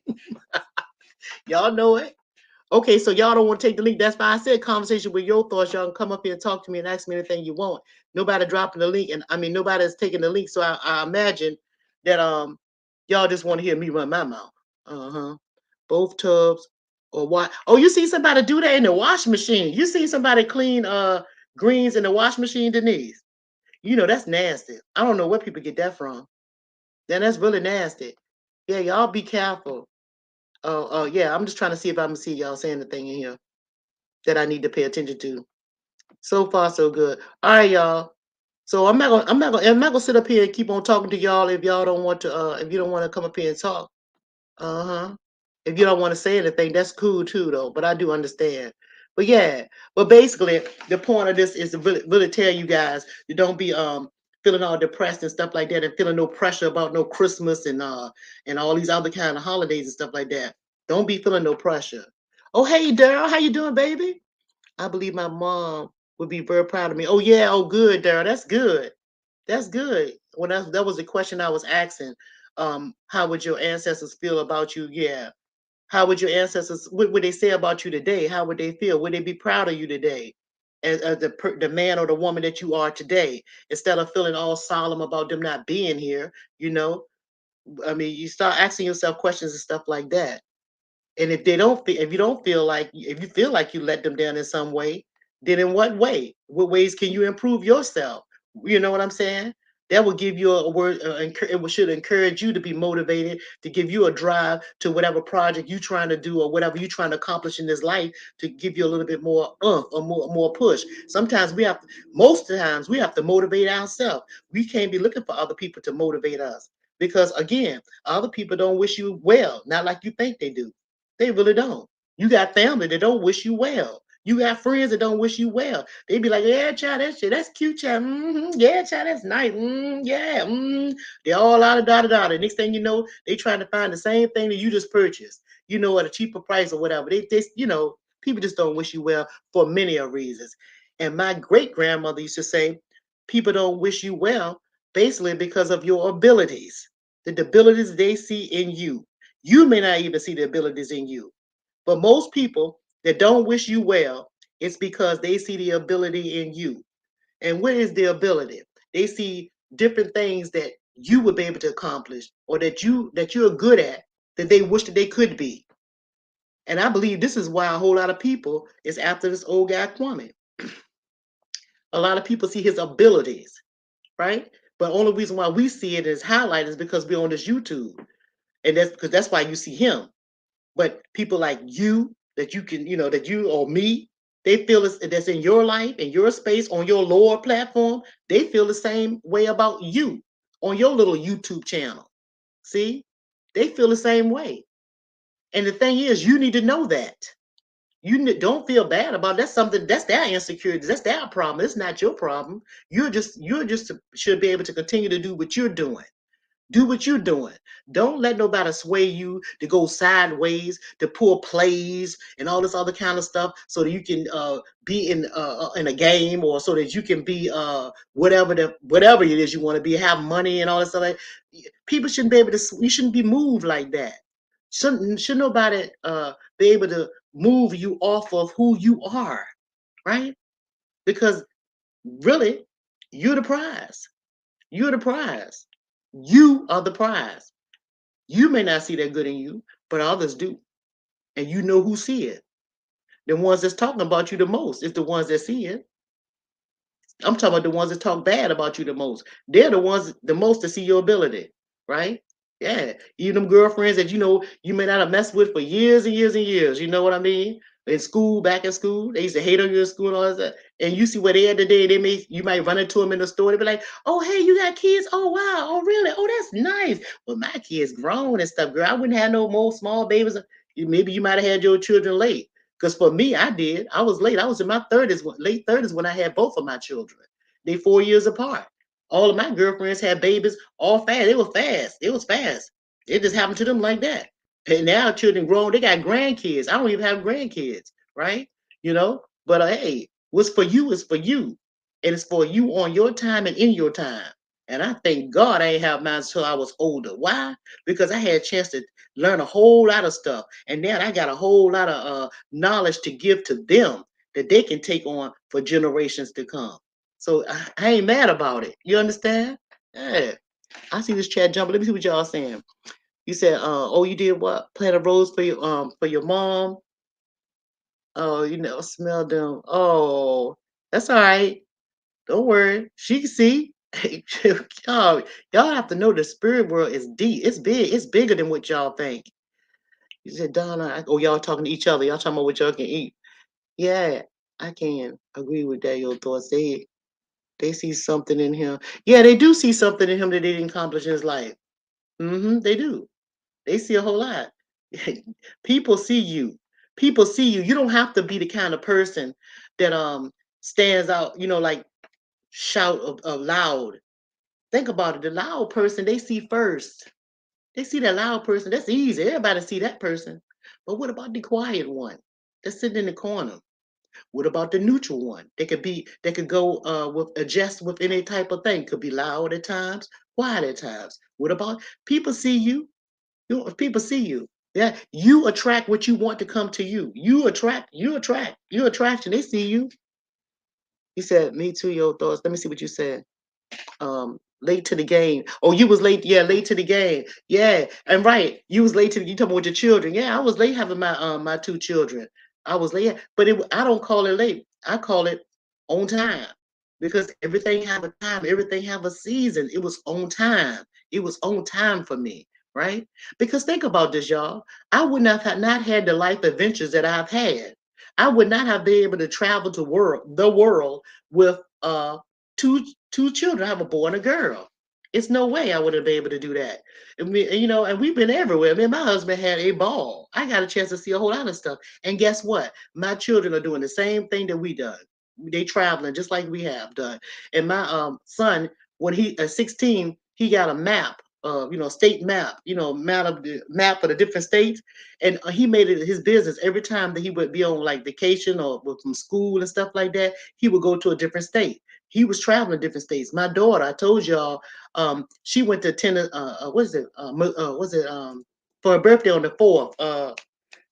[SPEAKER 1] Y'all know it. Okay, so y'all don't want to take the link. That's why I said conversation with your thoughts. Y'all can come up here and talk to me and ask me anything you want. Nobody dropping the link, and I mean nobody's taking the link. So I imagine that y'all just want to hear me run my mouth. Uh-huh. Both tubs or what? Oh, you see somebody do that in the washing machine. You see somebody clean greens in the washing machine, Denise. You know that's nasty. I don't know where people get that from. Then that's really nasty. Yeah, y'all be careful. Oh, yeah. I'm just trying to see if I'm gonna see y'all saying the thing in here that I need to pay attention to. So far, so good. All right, y'all. So I'm not gonna sit up here and keep on talking to y'all if y'all don't want to. If you don't want to come up here and talk. Uh huh. If you don't want to say anything, that's cool too, though. But I do understand. But yeah. But basically, the point of this is to really tell you guys you don't be feeling all depressed and stuff like that, and feeling no pressure about no Christmas and all these other kind of holidays and stuff like that. Don't be feeling no pressure. Oh hey, Daryl, how you doing, baby? I believe my mom would be very proud of me. Oh yeah, oh good, Daryl. That's good. That's good. When that was the question I was asking. How would your ancestors feel about you? Yeah. How would your ancestors? What would they say about you today? How would they feel? Would they be proud of you today, as the man or the woman that you are today? Instead of feeling all solemn about them not being here, you know. I mean, you start asking yourself questions and stuff like that. And if they don't feel, if you don't feel like, if you feel like you let them down in some way, then in what way? What ways can you improve yourself? You know what I'm saying? That will give you a word. Should encourage you to be motivated, to give you a drive to whatever project you're trying to do or whatever you're trying to accomplish in this life. To give you a little bit more or more push. Sometimes we have, most of the times we have to motivate ourselves. We can't be looking for other people to motivate us because again, other people don't wish you well, not like you think they do. They really don't. You got family that don't wish you well. You got friends that don't wish you well. They be like, yeah, child, that shit, that's cute, child. Yeah, child, that's nice. Yeah, They're all out of da da da. The next thing you know, they trying to find the same thing that you just purchased. at a cheaper price or whatever. They people just don't wish you well for many of reasons. And my great grandmother used to say, people don't wish you well basically because of your abilities, the abilities they see in you. You may not even see the abilities in you, but most people that don't wish you well, it's because they see the ability in you. And what is the ability? They see different things that you would be able to accomplish or that you're good at that they wish that they could be. And I believe this is why a whole lot of people is after this old guy Kwame. A lot of people see his abilities, right? But the only reason why we see it as highlighted is because we're on this YouTube. And that's because that's why you see him. But people like you, that you can, that you or me, they feel that's in your life, in your space, on your lower platform, they feel the same way about you on your little YouTube channel. See? They feel the same way. And the thing is, you need to know that. Don't feel bad about it. That's something that's their insecurity. That's their problem. It's not your problem. You're just should be able to continue to do what you're doing. Do what you're doing. Don't let nobody sway you to go sideways, to pull plays and all this other kind of stuff, so that you can be in a game, or so that you can be whatever it is you want to be, have money and all this stuff. People shouldn't be able to. You shouldn't be moved like that. Should nobody be able to move you off of who you are, right? Because really, you're the prize. You're the prize. You are the prize. You may not see that good in you, but others do. And you know who see it. The ones that's talking about you the most is the ones that see it. I'm talking about the ones that talk bad about you the most. They're the ones the most to see your ability, right? Yeah. Even them girlfriends that you may not have messed with for years and years and years. You know what I mean? In school, back in school, they used to hate on you in school and all that. And you see where they are today, you might run into them in the store. They be like, "Oh, hey, you got kids? Oh, wow. Oh, really? Oh, that's nice. Well, my kids grown and stuff, girl. I wouldn't have no more small babies. Maybe you might have had your children late. Because for me, I did. I was late. I was in my 30s, late 30s when I had both of my children. They 4 years apart. All of my girlfriends had babies all fast. They were fast. It was fast. It just happened to them like that. And now children grown, they got grandkids. I don't even have grandkids, right? But hey, what's for you is for you. And it's for you on your time and in your time. And I thank God I ain't have mine until I was older. Why? Because I had a chance to learn a whole lot of stuff. And then I got a whole lot of knowledge to give to them that they can take on for generations to come. So I ain't mad about it. You understand? Yeah. I see this chat jumping. Let me see what y'all saying. You said, oh, you did what? Plant a rose for your mom. Oh, smell them. Oh, that's all right. Don't worry. She can see. Y'all have to know the spirit world is deep. It's big. It's bigger than what y'all think. You said, Donna. Oh, y'all talking to each other. Y'all talking about what y'all can eat. Yeah, I can agree with that. Your thoughts. They see something in him. Yeah, they do see something in him that they didn't accomplish in his life. They do. They see a whole lot. People see you. People see you. You don't have to be the kind of person that stands out, like shout loud. Think about it. The loud person they see first. They see that loud person. That's easy. Everybody see that person. But what about the quiet one that's sitting in the corner? What about the neutral one? They could go with adjust with any type of thing. Could be loud at times, quiet at times. What about people see you? People see you. Yeah, you attract what you want to come to you. You attraction. They see you. He said, me too, your thoughts. Let me see what you said. Late to the game. Oh, you was late. Yeah, late to the game. Yeah, and right. You was late to you talking about your children. Yeah, I was late having my two children. I was late, but I don't call it late. I call it on time because everything have a time. Everything have a season. It was on time. It was on time for me, right? Because think about this, y'all. I would not had the life adventures that I've had. I would not have been able to travel to the world with two children. I have a boy and a girl. It's no way I would have been able to do that. And we've been everywhere. I mean, my husband had a ball. I got a chance to see a whole lot of stuff. And guess what? My children are doing the same thing that we done. They traveling just like we have done. And my son, when he 16, he got a map state map, map of the map of the different states, and he made it his business every time that he would be on like vacation or from school and stuff like that. He would go to a different state. He was traveling different states. My daughter, I told y'all, she went to Tennessee. What is it? Was it for her birthday on the 4th?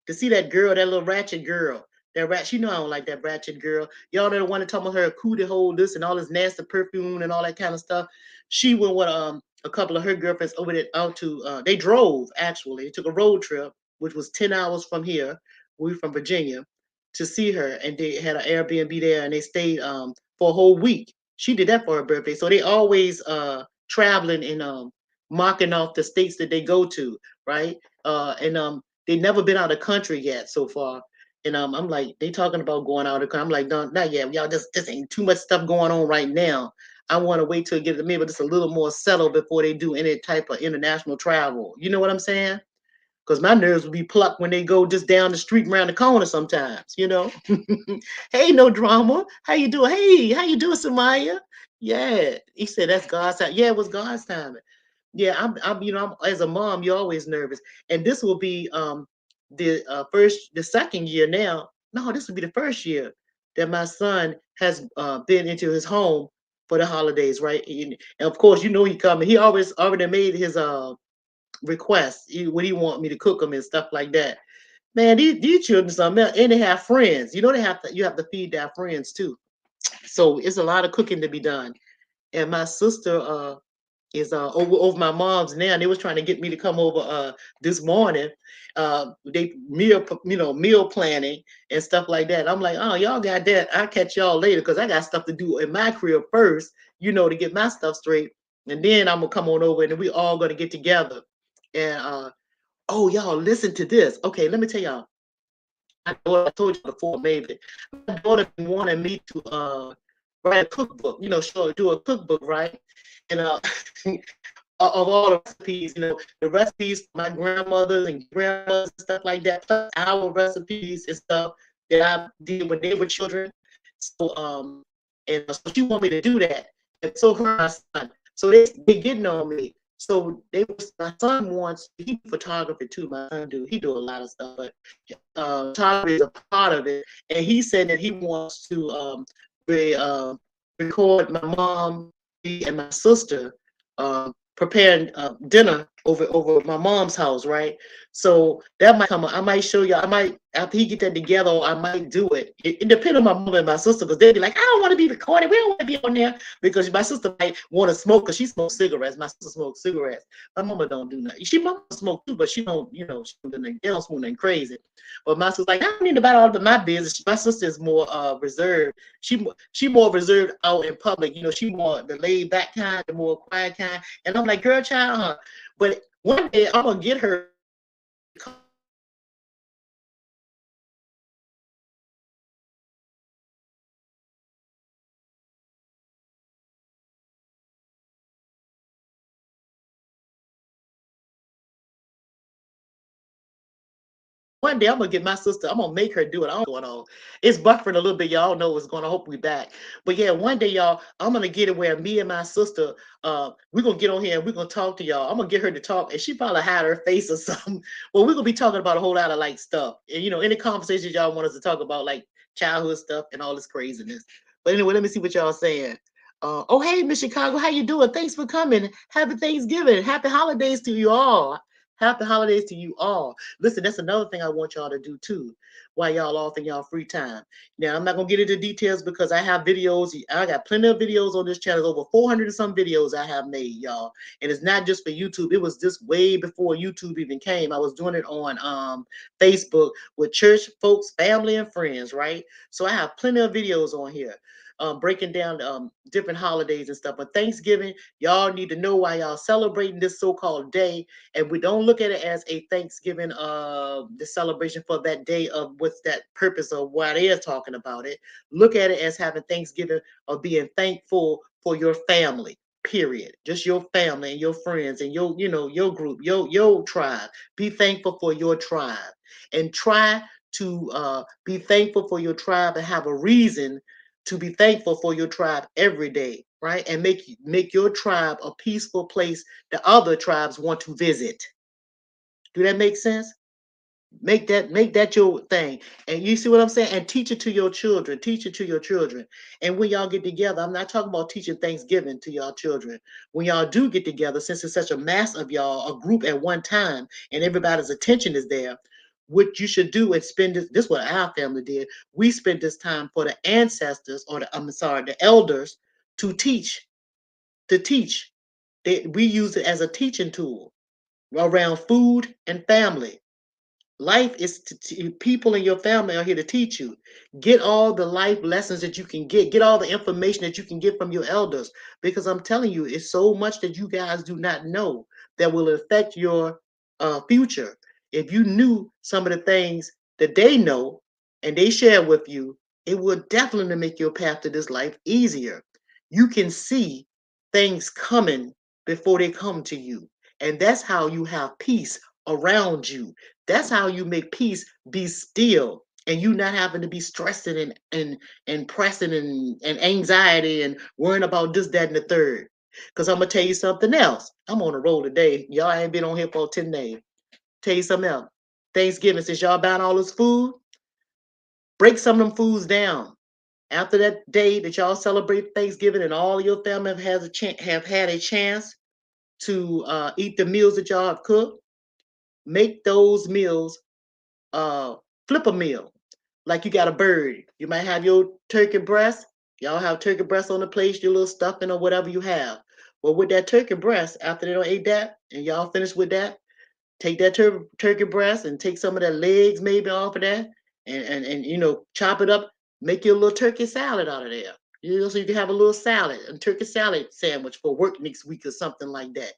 [SPEAKER 1] To see that girl, that little ratchet girl. That rat, you know I don't like that ratchet girl. Y'all don't want to talk about her cootie hole, this and all this nasty perfume and all that kind of stuff. She went with a couple of her girlfriends over there out to they drove actually. They took a road trip, which was 10 hours from here. We from Virginia to see her, and they had an Airbnb there and they stayed for a whole week. She did that for her birthday. So they always traveling and marking off the states that they go to, right? And they never been out of country yet so far. And I'm like, they talking about going out of country. I'm like, no, not yet. Y'all, this ain't too much stuff going on right now. I want to wait till it get maybe just a little more settled before they do any type of international travel. You know what I'm saying? Because my nerves will be plucked when they go just down the street and around the corner sometimes. Hey, no drama. How you doing? Hey, how you doing, Samaya? Yeah. He said that's God's time. Yeah, it was God's timing. Yeah, I'm as a mom, you're always nervous. And this will be the second year now. No, this will be the first year that my son has been into his home for the holidays, right? And of course, he coming. He always already made his requests. What he want me to cook them and stuff like that. Man, these children something else. And they have friends. You have to feed their friends too. So it's a lot of cooking to be done. And my sister is over my mom's now. And they was trying to get me to come over this morning. They meal planning and stuff like that. I'm like, oh, y'all got that. I'll catch y'all later because I got stuff to do in my career first, to get my stuff straight. And then I'm gonna come on over and we all gonna get together. And oh, y'all, listen to this. Okay, let me tell y'all. I told you before, maybe. My daughter wanted me to write a cookbook, do a cookbook, right? And of all the recipes, the recipes my grandmothers and grandmothers and stuff like that, plus our recipes and stuff that I did when they were children. So so she wanted me to do that. And so her my son. So they getting on me. So my son wants he photography too. My son he do a lot of stuff, but photography is a part of it. And he said that he wants to record my mom and my sister preparing dinner over my mom's house, right? So that might come. I might show you. I might after he get that together. I might do it. It depends on my mom and my sister because they'd be like, I don't want to be recorded. We don't want to be on there because my sister might want to smoke because she smokes cigarettes. My sister smokes cigarettes. My mama don't do nothing. She mama smoke too, but she don't. She don't do nothing. They don't smoke nothing crazy. But my sister's like, I don't need about all of my business. My sister is more reserved. She more reserved out in public. She more the laid back kind, the more quiet kind. And I'm like, girl, child, but one day I'm gonna get her. One day I'm gonna get my sister. I'm gonna make her do it. I don't know what's going on. It's buffering a little bit. Y'all know what's going on. I hope we back. But yeah, one day, y'all, I'm gonna get it where me and my sister, we're gonna get on here and we're gonna talk to y'all. I'm gonna get her to talk, and she probably hide her face or something. But we're gonna be talking about a whole lot of like stuff, and any conversations y'all want us to talk about, like childhood stuff and all this craziness. But anyway, let me see what y'all saying. Oh, hey, Miss Chicago, how you doing? Thanks for coming. Happy Thanksgiving. Happy holidays to you all. Happy holidays to you all. Listen, that's another thing I want y'all to do too, while y'all off in y'all free time. Now, I'm not gonna get into details because I have videos. I got plenty of videos on this channel. Over 400 and some videos I have made, y'all. And it's not just for YouTube. It was just way before YouTube even came. I was doing it on Facebook with church folks, family, and friends, right? So I have plenty of videos on here. Breaking down different holidays and stuff. But Thanksgiving, y'all need to know why y'all celebrating this so-called day, and we don't look at it as a Thanksgiving the celebration for that day of what's that purpose of why they're talking about it. Look at it as having Thanksgiving or being thankful for your family, period. Just your family and your friends and your group, your tribe. Be thankful for your tribe and try to be thankful for your tribe and have a reason to be thankful for your tribe every day. right? And make your tribe a peaceful place that other tribes want to visit. Do that make sense? Make that your thing. And you see what I'm saying? And teach it to your children. Teach it to your children. And when y'all get together, I'm not talking about teaching Thanksgiving to y'all children. When y'all do get together, since it's such a mass of y'all, a group at one time, and everybody's attention is there, what you should do is spend this is what our family did. We spent this time for the ancestors, or I'm sorry, the elders, to teach, to teach. We use it as a teaching tool around food and family. Life is people in your family are here to teach you. Get all the life lessons that you can get. Get all the information that you can get from your elders. Because I'm telling you, it's so much that you guys do not know that will affect your future. If you knew some of the things that they know and they share with you, it would definitely make your path to this life easier. You can see things coming before they come to you. And that's how you have peace around you. That's how you make peace be still, and you not having to be stressing and pressing and anxiety and worrying about this, that, and the third. Because I'm gonna tell you something else. I'm on a roll today. Y'all ain't been on here for 10 days. Tell you something else. Thanksgiving, since y'all buying all this food, break some of them foods down. After that day that y'all celebrate Thanksgiving and all your family have had a chance to eat the meals that y'all have cooked, make those meals uh flip a meal. Like you got a bird. You might have your turkey breast. Y'all have turkey breast on the plate, your little stuffing or whatever you have. Well, with that turkey breast, after they don't eat that and y'all finish with that, take that turkey breast and take some of the legs maybe off of that, and chop it up, make your little turkey salad out of there. So you can have a little salad, a turkey salad sandwich for work next week or something like that.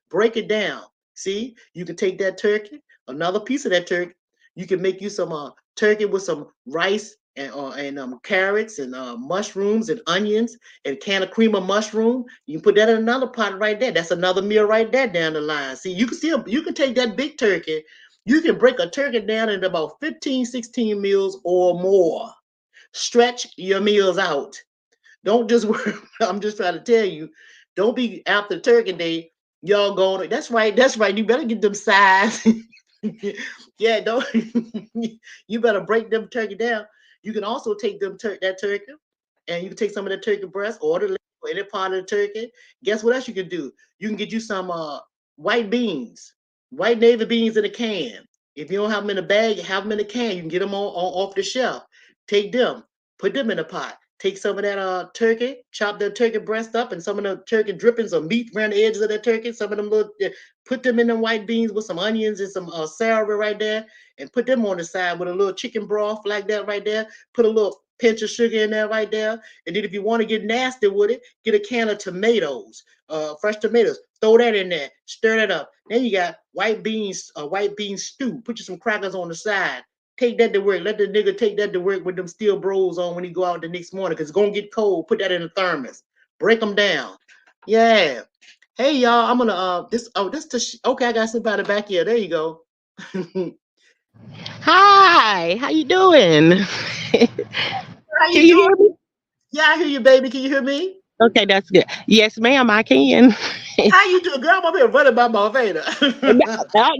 [SPEAKER 1] Break it down. See, you can take that turkey, another piece of that turkey. You can make you some turkey with some rice and carrots and mushrooms and onions and a can of cream of mushroom. You can put that in another pot right there. That's another meal right there down the line. See, you can take that big turkey. You can break a turkey down into about 15, 16 meals or more. Stretch your meals out. Don't just worry. I'm just trying to tell you, don't be after turkey day. Y'all going, that's right, that's right. You better get them sides. Yeah, don't you better break them turkey down. You can also take that turkey, and you can take some of the turkey breast or the leg or any part of the turkey. Guess what else you can do? You can get you some white beans, white navy beans in a can. If you don't have them in a bag, have them in a can. You can get them off the shelf. Take them, put them in a pot. Take some of that turkey, chop the turkey breast up, and some of the turkey drippings or meat around the edges of that turkey. Some of them little, put them in the white beans with some onions and some celery right there, and put them on the side with a little chicken broth like that right there. Put a little pinch of sugar in there right there. And then if you want to get nasty with it, get a can of tomatoes, fresh tomatoes. Throw that in there, stir that up. Then you got white beans, white bean stew. Put you some crackers on the side. Take that to work. Let the nigga take that to work with them steel bros on when he go out the next morning, because it's gonna get cold. Put that in the thermos. Break them down. Yeah. Hey y'all, I'm gonna okay, I got somebody back here. There you go.
[SPEAKER 2] Hi, how you doing?
[SPEAKER 1] How
[SPEAKER 2] Can
[SPEAKER 1] you
[SPEAKER 2] you
[SPEAKER 1] doing?
[SPEAKER 2] hear me?
[SPEAKER 1] Yeah, I hear you, baby. Can you hear me?
[SPEAKER 2] Okay, that's good. Yes, ma'am, I can.
[SPEAKER 1] How you doing, girl? I'm up here running by my Vader.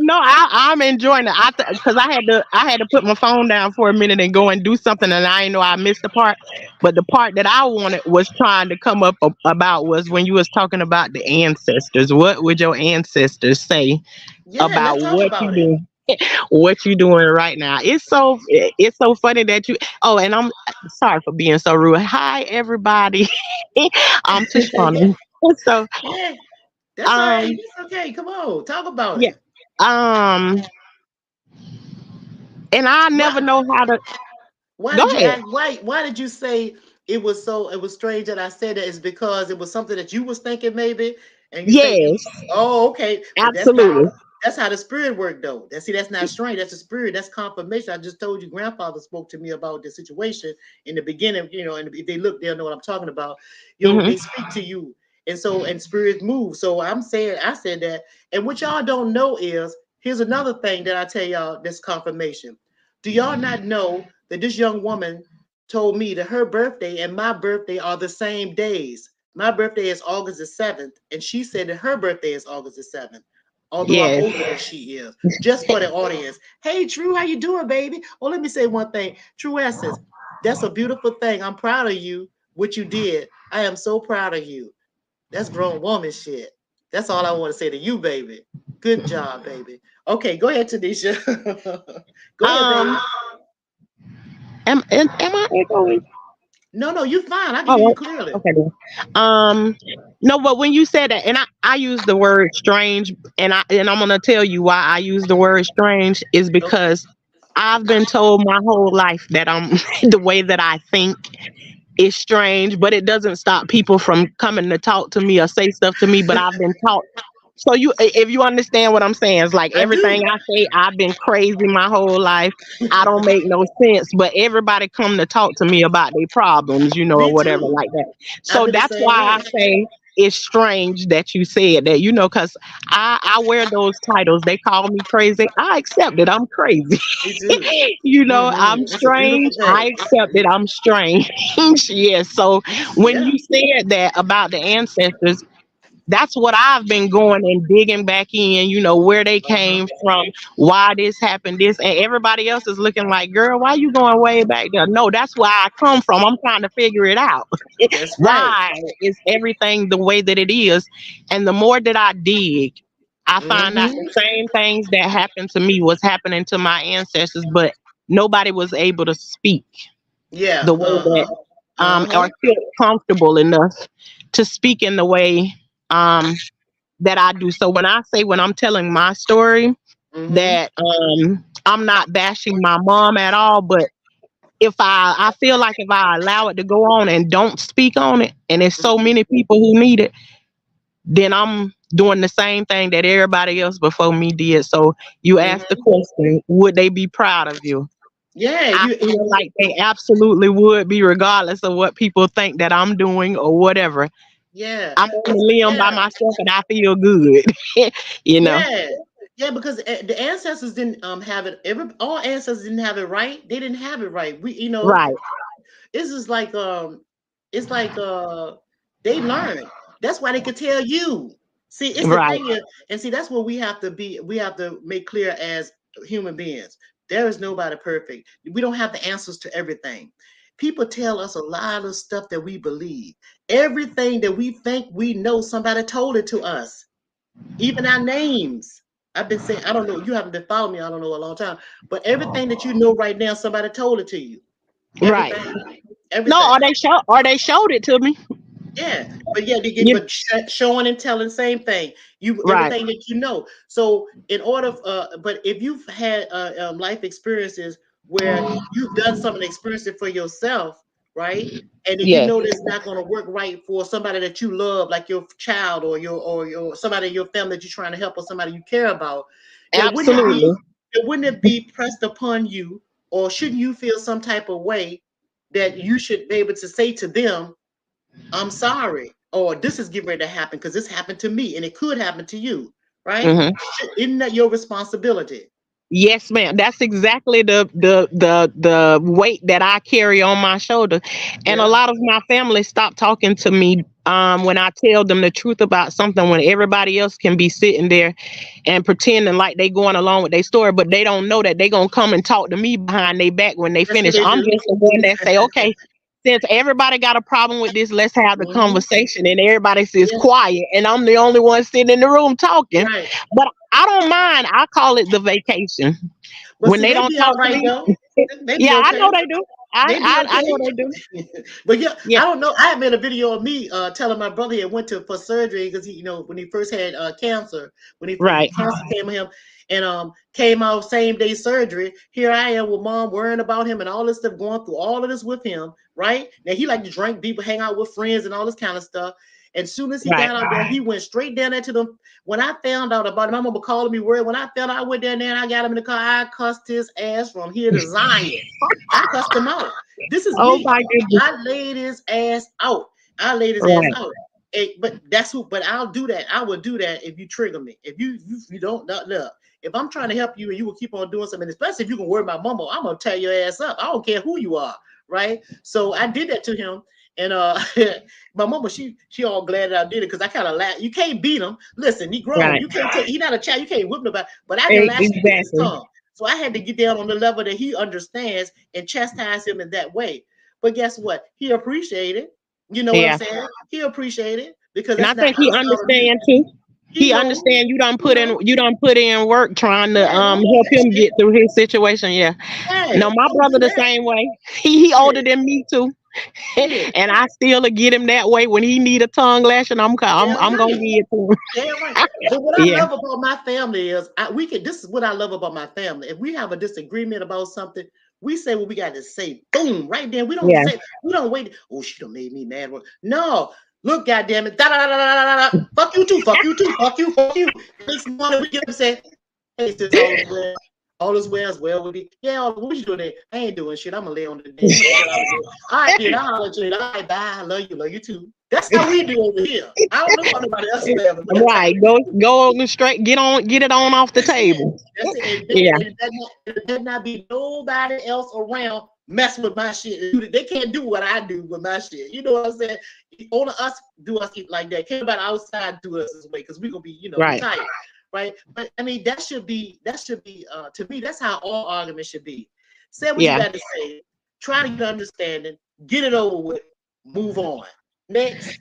[SPEAKER 2] No, I'm enjoying it. Because I had to put my phone down for a minute and go and do something, and I didn't know I missed the part. But the part that I wanted was trying to come up about was when you was talking about the ancestors. What would your ancestors say
[SPEAKER 1] Yeah,
[SPEAKER 2] about
[SPEAKER 1] let's talk
[SPEAKER 2] what you
[SPEAKER 1] about it.
[SPEAKER 2] do? What you doing right now? It's so funny that you. Oh, and I'm sorry for being so rude. Hi, everybody. I'm Tashana. So,
[SPEAKER 1] Yeah, that's all right.
[SPEAKER 2] um,
[SPEAKER 1] It's okay. Come on, talk about
[SPEAKER 2] yeah,
[SPEAKER 1] it.
[SPEAKER 2] um, and I
[SPEAKER 1] Why?
[SPEAKER 2] never know how to
[SPEAKER 1] Why
[SPEAKER 2] go
[SPEAKER 1] did you
[SPEAKER 2] ahead.
[SPEAKER 1] ask? Why did you say it was strange that I said that? Is because it was something that you was thinking maybe, and you think,
[SPEAKER 2] Yes,
[SPEAKER 1] oh, okay, but
[SPEAKER 2] absolutely.
[SPEAKER 1] that's how the spirit worked though. That's not strange. That's the spirit. That's confirmation. I just told you, grandfather spoke to me about the situation in the beginning. And if they look, they'll know what I'm talking about.
[SPEAKER 2] Hmm.
[SPEAKER 1] They speak to you, and spirits move. So I said that, and what y'all don't know is here's another thing that I tell y'all. This confirmation. Do y'all not know that this young woman told me that her birthday and my birthday are the same days? My birthday is August the 7th, and she said that her birthday is August the 7th. Although I'm
[SPEAKER 2] Yes.
[SPEAKER 1] older than she is. Just for the audience. Hey, True, how you doing, baby? Oh, let me say one thing. True Essence, that's a beautiful thing. I'm proud of you, what you did. I am so proud of you. That's grown woman shit. That's all I want to say to you, baby. Good job, baby. Okay, go ahead, Tanisha. Go ahead, baby.
[SPEAKER 2] Um, am I echoing?
[SPEAKER 1] No, you fine. I can hear you
[SPEAKER 2] Oh,
[SPEAKER 1] clearly.
[SPEAKER 2] okay. Then. Um, no, but when you said that, and I use the word strange, and I'm gonna tell you why I use the word strange is
[SPEAKER 1] Okay.
[SPEAKER 2] because I've been told my whole life that I'm the way that I think is strange, but it doesn't stop people from coming to talk to me or say stuff to me. But I've been taught. So if you understand what I'm saying, it's like
[SPEAKER 1] I
[SPEAKER 2] everything
[SPEAKER 1] do.
[SPEAKER 2] I say, I've been crazy my whole life. I don't make no sense, but everybody come to talk to me about their problems, or
[SPEAKER 1] Me
[SPEAKER 2] whatever
[SPEAKER 1] too.
[SPEAKER 2] like that.
[SPEAKER 1] I've
[SPEAKER 2] So
[SPEAKER 1] been the
[SPEAKER 2] that's
[SPEAKER 1] same
[SPEAKER 2] why
[SPEAKER 1] way.
[SPEAKER 2] I say it's strange that you said that, because I wear those titles. They call me crazy. I accept it. I'm crazy.
[SPEAKER 1] Me too.
[SPEAKER 2] I'm
[SPEAKER 1] That's a beautiful
[SPEAKER 2] strange. I
[SPEAKER 1] thing.
[SPEAKER 2] accept it. I'm strange. Yes. So when
[SPEAKER 1] Yeah.
[SPEAKER 2] you said that about the ancestors, that's what I've been going and digging back in, where they
[SPEAKER 1] Uh-huh.
[SPEAKER 2] came from, why this happened, this, and everybody else is looking like, girl, why you going way back there? No, that's where I come from. I'm trying to figure it out.
[SPEAKER 1] That's right.
[SPEAKER 2] Why is everything the way that it is? And the more that I dig, I find out
[SPEAKER 1] Hmm.
[SPEAKER 2] the same things that happened to me was happening to my ancestors, but nobody was able to speak
[SPEAKER 1] Yeah.
[SPEAKER 2] the way that,
[SPEAKER 1] Uh-huh.
[SPEAKER 2] or
[SPEAKER 1] Uh-huh.
[SPEAKER 2] feel comfortable enough to speak in the way, um, that I do. So when I'm telling my story,
[SPEAKER 1] Hmm.
[SPEAKER 2] that I'm not bashing my mom at all, but if I feel like if I allow it to go on and don't speak on it, and there's so
[SPEAKER 1] Hmm.
[SPEAKER 2] many people who need it, then I'm doing the same thing that everybody else before me did. So you asked the
[SPEAKER 1] Hmm.
[SPEAKER 2] question, would they be proud of you?
[SPEAKER 1] Yeah,
[SPEAKER 2] I feel like they absolutely would be, regardless of what people think that I'm doing or whatever.
[SPEAKER 1] yeah.
[SPEAKER 2] I'm on the
[SPEAKER 1] 'Cause,
[SPEAKER 2] limb by
[SPEAKER 1] yeah.
[SPEAKER 2] myself and I feel good. you know.
[SPEAKER 1] Yeah. Yeah, because the ancestors didn't have it. All ancestors didn't have it right. They didn't have it right.
[SPEAKER 2] Right.
[SPEAKER 1] This is like it's like they learned. That's why they could tell you. See, it's the
[SPEAKER 2] Right.
[SPEAKER 1] thing is, and see, that's what we have to be. We have to make clear as human beings. There is nobody perfect. We don't have the answers to everything. People tell us a lot of stuff that we believe. Everything that we think we know, somebody told it to us. Even our names. I've been saying, I don't know, you haven't been following me, I don't know, a long time. But everything that you know right now, somebody told it to you.
[SPEAKER 2] Right.
[SPEAKER 1] Everything.
[SPEAKER 2] No,
[SPEAKER 1] Everything.
[SPEAKER 2] or they showed it to me.
[SPEAKER 1] Yeah, but yeah, they get
[SPEAKER 2] You,
[SPEAKER 1] but showing and telling same thing. You
[SPEAKER 2] right.
[SPEAKER 1] everything that you know. So in order, but if you've had life experiences where you've done some of the experiences for yourself, right, and then you
[SPEAKER 2] Yes.
[SPEAKER 1] know that it's not going to work right for somebody that you love, like your child or your somebody in your family that you're trying to help or somebody you care about, then
[SPEAKER 2] Absolutely.
[SPEAKER 1] wouldn't it be pressed upon you, or shouldn't you feel some type of way that you should be able to say to them, I'm sorry, or this is getting ready to happen because this happened to me and it could happen to you, right?
[SPEAKER 2] Hmm.
[SPEAKER 1] Isn't that your responsibility?
[SPEAKER 2] Yes, ma'am. That's exactly the weight that I carry on my shoulder. And a
[SPEAKER 1] Yeah.
[SPEAKER 2] lot of my family stop talking to me when I tell them the truth about something, when everybody else can be sitting there and pretending like they going along with their story, but they don't know that they gonna come and talk to me behind their back when they
[SPEAKER 1] That's what
[SPEAKER 2] finish.
[SPEAKER 1] they
[SPEAKER 2] I'm
[SPEAKER 1] do.
[SPEAKER 2] just the one that say, okay, since everybody got a problem with this, let's have the
[SPEAKER 1] Hmm.
[SPEAKER 2] conversation. And everybody says
[SPEAKER 1] Yeah,
[SPEAKER 2] quiet, and I'm the only one sitting in the room talking.
[SPEAKER 1] right.
[SPEAKER 2] But I don't mind. I call it the vacation.
[SPEAKER 1] But
[SPEAKER 2] When
[SPEAKER 1] see,
[SPEAKER 2] they
[SPEAKER 1] they
[SPEAKER 2] don't
[SPEAKER 1] be all
[SPEAKER 2] talk to
[SPEAKER 1] right
[SPEAKER 2] me,
[SPEAKER 1] though. They be
[SPEAKER 2] yeah, I know
[SPEAKER 1] okay.
[SPEAKER 2] they do.
[SPEAKER 1] They be
[SPEAKER 2] I know
[SPEAKER 1] okay.
[SPEAKER 2] they do.
[SPEAKER 1] But yeah,
[SPEAKER 2] Yeah.
[SPEAKER 1] I don't know. I had made a video of me telling my brother he had went to for surgery because when he first had cancer, when
[SPEAKER 2] Right.
[SPEAKER 1] cancer came to him and came out same day surgery. Here I am with mom worrying about him and all this stuff, going through all of this with him. Right now, he like to drink, people, hang out with friends, and all this kind of stuff. And soon as he
[SPEAKER 2] Right.
[SPEAKER 1] got out there, he went straight down there to them. When I found out about it, my mama calling me worried. When I found out, I went down there and I got him in the car. I cussed his ass from here to Zion. I cussed him out. This is
[SPEAKER 2] Oh
[SPEAKER 1] me.
[SPEAKER 2] my goodness.
[SPEAKER 1] I laid his ass out. I laid his ass
[SPEAKER 2] Right.
[SPEAKER 1] out. But that's who. But I'll do that. I will do that if you trigger me. If you don't look. If I'm trying to help you and you will keep on doing something, especially if you can worry my mama, I'm gonna tear your ass up. I don't care who you are, right? So I did that to him, And my mama, she all glad that I did it because I kind of laughed. You can't beat him. Listen, he grown.
[SPEAKER 2] Right.
[SPEAKER 1] You can't take. He not a child. You can't whip nobody. But I can lash him with his
[SPEAKER 2] Exactly.
[SPEAKER 1] tongue. So I had to get down on the level that he understands and chastise him in that way. But guess what? He appreciated. You know what I'm
[SPEAKER 2] Yeah.
[SPEAKER 1] saying? He appreciated because
[SPEAKER 2] And I
[SPEAKER 1] that's not
[SPEAKER 2] think he
[SPEAKER 1] outside of me.
[SPEAKER 2] understand too.
[SPEAKER 1] He
[SPEAKER 2] He
[SPEAKER 1] know.
[SPEAKER 2] understand
[SPEAKER 1] He know.
[SPEAKER 2] you done put in work trying to
[SPEAKER 1] Yeah, don't do
[SPEAKER 2] help
[SPEAKER 1] that
[SPEAKER 2] him
[SPEAKER 1] shit.
[SPEAKER 2] get through his situation. Yeah. No,
[SPEAKER 1] Hey,
[SPEAKER 2] my
[SPEAKER 1] don't
[SPEAKER 2] brother
[SPEAKER 1] do
[SPEAKER 2] the
[SPEAKER 1] that
[SPEAKER 2] same way. He older
[SPEAKER 1] shit.
[SPEAKER 2] than me too.
[SPEAKER 1] Shit.
[SPEAKER 2] And I still get him that way when he need a tongue lashing.
[SPEAKER 1] Damn
[SPEAKER 2] I'm gonna
[SPEAKER 1] right.
[SPEAKER 2] give it to
[SPEAKER 1] Damn right.
[SPEAKER 2] him.
[SPEAKER 1] But what I
[SPEAKER 2] Yeah.
[SPEAKER 1] love about my family is we can. This is what I love about my family. If we have a disagreement about something, we say what we got to say. Boom, right then. We don't
[SPEAKER 2] Yeah.
[SPEAKER 1] say. We don't wait. Oh, she done made me mad. No. Look, goddamn it. Da, da, da, da, da, da, da. Fuck you too. Fuck you too. Fuck you. Fuck you. Next morning we get up and say, "Hey, sis, all is well. All is well as well with me." Yeah, what you doing there? I ain't doing shit. I'm gonna lay on the day. All right, then I'll holler at you. All right, bye. I love you. Love you too. That's how we do over here. I don't know about nobody else family, but that's how
[SPEAKER 2] Right.
[SPEAKER 1] we do.
[SPEAKER 2] Go on straight. Get it on off the
[SPEAKER 1] That's it.
[SPEAKER 2] table.
[SPEAKER 1] That's it.
[SPEAKER 2] Yeah.
[SPEAKER 1] There better not be nobody else around messing with my shit. They can't do what I do with my shit. You know what I'm saying? Only us do us eat like that. Can't nobody outside do us this way because we're gonna be, we
[SPEAKER 2] Right.
[SPEAKER 1] tight. Right. But I mean that should be to me, that's how all arguments should be. Say what you
[SPEAKER 2] Yeah.
[SPEAKER 1] got to say, try to get understanding, get it over with, move on. Next.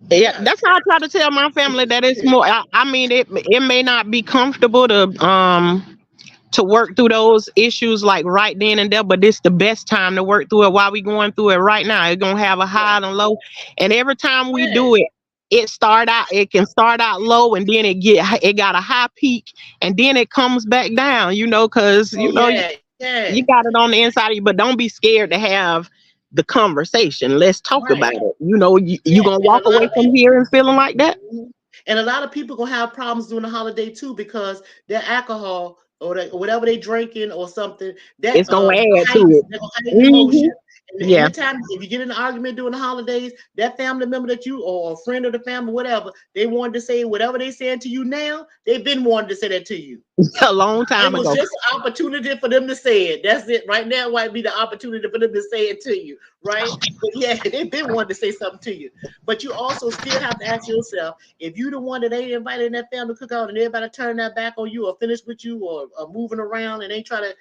[SPEAKER 2] Yeah,
[SPEAKER 1] Yeah.
[SPEAKER 2] that's how I try to tell my family that it's more. I mean, it may not be comfortable to work through those issues like right then and there, but it's the best time to work through it while we going through it right now. It's gonna have a high and a low, and every time we
[SPEAKER 1] Yeah.
[SPEAKER 2] do it, it can start out low and then it got a high peak and then it comes back down. Because
[SPEAKER 1] Oh yeah. Yeah.
[SPEAKER 2] you got it on the inside of you, but don't be scared to have the conversation. Let's talk about
[SPEAKER 1] Right.
[SPEAKER 2] it. You
[SPEAKER 1] Yeah.
[SPEAKER 2] gonna
[SPEAKER 1] And
[SPEAKER 2] walk
[SPEAKER 1] a lot
[SPEAKER 2] away
[SPEAKER 1] of
[SPEAKER 2] from
[SPEAKER 1] people.
[SPEAKER 2] here and feeling like that?
[SPEAKER 1] Mhm. And a lot of people gonna have problems during the holiday too because their alcohol or whatever they drinking or something that
[SPEAKER 2] It's gonna add to
[SPEAKER 1] heightens
[SPEAKER 2] it.
[SPEAKER 1] they're gonna heighten
[SPEAKER 2] Hmm.
[SPEAKER 1] emotion. And
[SPEAKER 2] Yeah.
[SPEAKER 1] anytime if you get in an argument during the holidays, that family member that you or a friend of the family, whatever, they wanted to say whatever they saying to you now, they've been wanting to say that to you.
[SPEAKER 2] A long
[SPEAKER 1] It
[SPEAKER 2] time
[SPEAKER 1] was
[SPEAKER 2] ago.
[SPEAKER 1] just an opportunity for them to say it. That's it. Right now might be the opportunity for them to say it to you, right? But yeah, they've been wanting to say something to you. But you also still have to ask yourself, if you the one that ain't invited in that family cookout and everybody turn their back on you or finish with you or moving around and ain't try to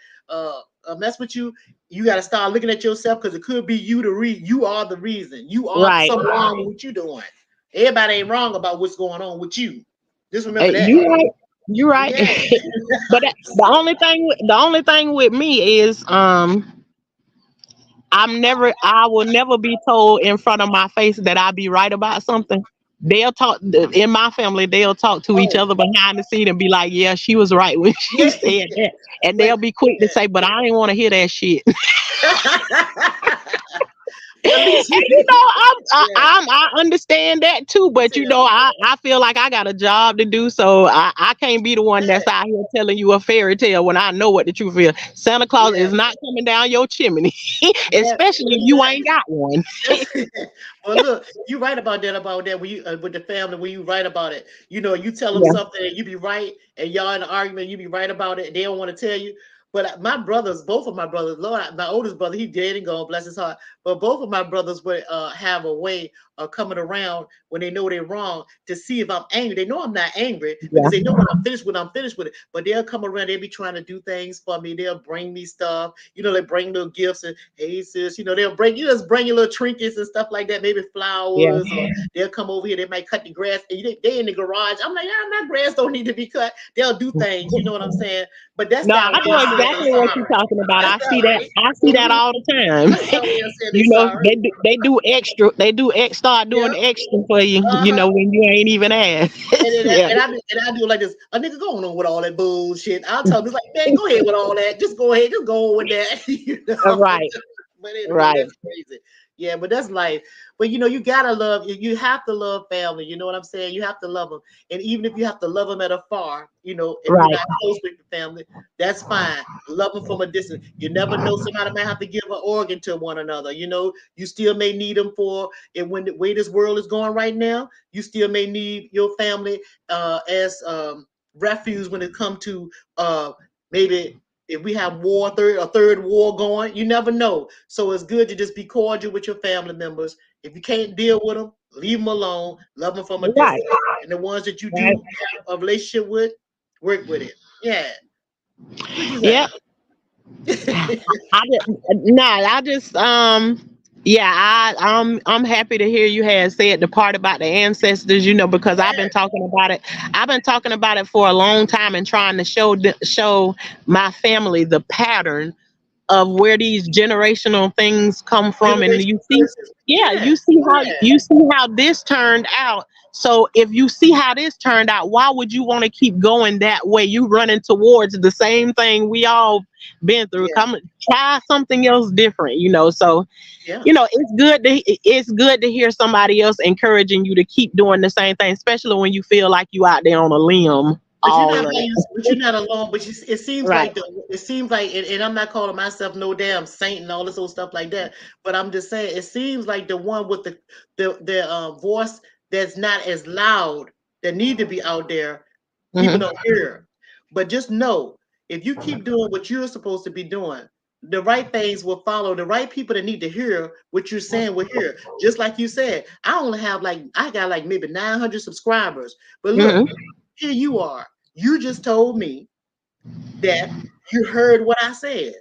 [SPEAKER 1] mess with you, you got to start looking at yourself because it could be you you are the reason. You are
[SPEAKER 2] Right.
[SPEAKER 1] something wrong with what you doing. Everybody ain't wrong about what's going on with you. Just remember that.
[SPEAKER 2] You right. You right.
[SPEAKER 1] Yeah.
[SPEAKER 2] But the only thing with me is I will never be told in front of my face that I be right about something. They'll talk in my family, they'll talk to each
[SPEAKER 1] Oh,
[SPEAKER 2] other behind the scene and be like, yeah, she was right when she
[SPEAKER 1] yeah.
[SPEAKER 2] said that. And
[SPEAKER 1] But
[SPEAKER 2] they'll be quick to say, but I didn't want to hear that shit.
[SPEAKER 1] well, at least
[SPEAKER 2] And
[SPEAKER 1] yeah.
[SPEAKER 2] I understand that too, but
[SPEAKER 1] Yeah.
[SPEAKER 2] I feel like I got a job to do, so I can't be the one that's
[SPEAKER 1] Yeah.
[SPEAKER 2] out here telling you a fairy tale when I know what the truth is. Santa Claus
[SPEAKER 1] Yeah.
[SPEAKER 2] is not coming down your chimney,
[SPEAKER 1] Yeah.
[SPEAKER 2] especially if you ain't got one.
[SPEAKER 1] Well, look, you right about that when you with the family when you write about it. You tell them
[SPEAKER 2] Yeah,
[SPEAKER 1] something and you be right, and y'all in an argument, you be right about it. And they don't want to tell you. But my brothers, both of my brothers, Lord, my oldest brother, he dead and gone, bless his heart. But both of my brothers would have a way of coming around when they know they're wrong to see if I'm angry. They know I'm not angry
[SPEAKER 2] yeah,
[SPEAKER 1] because they know when I'm finished with it. But they'll come around, they'll be trying to do things for me. They'll bring me stuff. They bring little gifts and hey sis, they'll bring you just bring your little trinkets and stuff like that, maybe
[SPEAKER 2] yeah.
[SPEAKER 1] flowers, or they'll come over here, they might cut the grass, and they in the garage. I'm like, my grass don't need to be cut. They'll do things, you know what I'm saying? But that's
[SPEAKER 2] No,
[SPEAKER 1] that
[SPEAKER 2] I
[SPEAKER 1] way
[SPEAKER 2] know
[SPEAKER 1] of saying I'm
[SPEAKER 2] exactly what you're
[SPEAKER 1] sorry.
[SPEAKER 2] talking about.
[SPEAKER 1] That's
[SPEAKER 2] I
[SPEAKER 1] that
[SPEAKER 2] see that.
[SPEAKER 1] way.
[SPEAKER 2] I see that all the time.
[SPEAKER 1] That's that way of saying they sorry.
[SPEAKER 2] They do start doing
[SPEAKER 1] Yeah.
[SPEAKER 2] extra for you.
[SPEAKER 1] Uh-huh.
[SPEAKER 2] When you ain't even asked.
[SPEAKER 1] And, then,
[SPEAKER 2] Yeah,
[SPEAKER 1] and I do it like this. A nigga going on with all that bullshit. I'll tell him, it's like, man, go ahead with all that. Just go ahead. Just go on with that.
[SPEAKER 2] right,
[SPEAKER 1] But anyway,
[SPEAKER 2] right,
[SPEAKER 1] that's crazy. Yeah, but that's life. But you gotta love. You have to love family. You know what I'm saying? You have to love them, and even if you have to love them at afar, if you're
[SPEAKER 2] right.
[SPEAKER 1] not close with the family, that's fine. Love them from a distance. You never know. Somebody might have to give an organ to one another. You still may need them for. And when the way this world is going right now, you still may need your family as refuge when it comes to maybe if we have a third war going, you never know. So it's good to just be cordial with your family members If you can't deal with them, leave them alone. Love them from a
[SPEAKER 2] Right.
[SPEAKER 1] distance. And the ones that you
[SPEAKER 2] Right.
[SPEAKER 1] do have a relationship with, work with it. Yeah. What you
[SPEAKER 2] Yep.
[SPEAKER 1] say?
[SPEAKER 2] I just, nah, I just yeah, I'm happy to hear you had said the part about the ancestors, because
[SPEAKER 1] Yeah.
[SPEAKER 2] I've been talking about it for a long time and trying to show my family the pattern of where these generational things come from, and
[SPEAKER 1] Generational
[SPEAKER 2] you see,
[SPEAKER 1] curses.
[SPEAKER 2] yeah,
[SPEAKER 1] Yeah. Yeah.
[SPEAKER 2] you see how this turned out. So if you see how this turned out, why would you want to keep going that way? You running towards the same thing we all been through.
[SPEAKER 1] Yeah.
[SPEAKER 2] Come try something else different. So
[SPEAKER 1] Yeah.
[SPEAKER 2] it's good to hear somebody else encouraging you to keep doing the same thing, especially when you feel like you out there on a limb
[SPEAKER 1] But you're
[SPEAKER 2] all
[SPEAKER 1] not by
[SPEAKER 2] alone.
[SPEAKER 1] you, but you're not alone. But it seems
[SPEAKER 2] Right.
[SPEAKER 1] like it seems like, and I'm not calling myself no damn saint and all this old stuff like that. But I'm just saying, it seems like the one with the voice that's not as loud that need to be out there, people
[SPEAKER 2] Hmm.
[SPEAKER 1] don't hear. But just know, if you keep doing what you're supposed to be doing, the right things will follow. The right people that need to hear what you're saying will hear. Just like you said, I got like maybe 900 subscribers, but look,
[SPEAKER 2] Hmm.
[SPEAKER 1] here you are. You just told me that you heard what I said.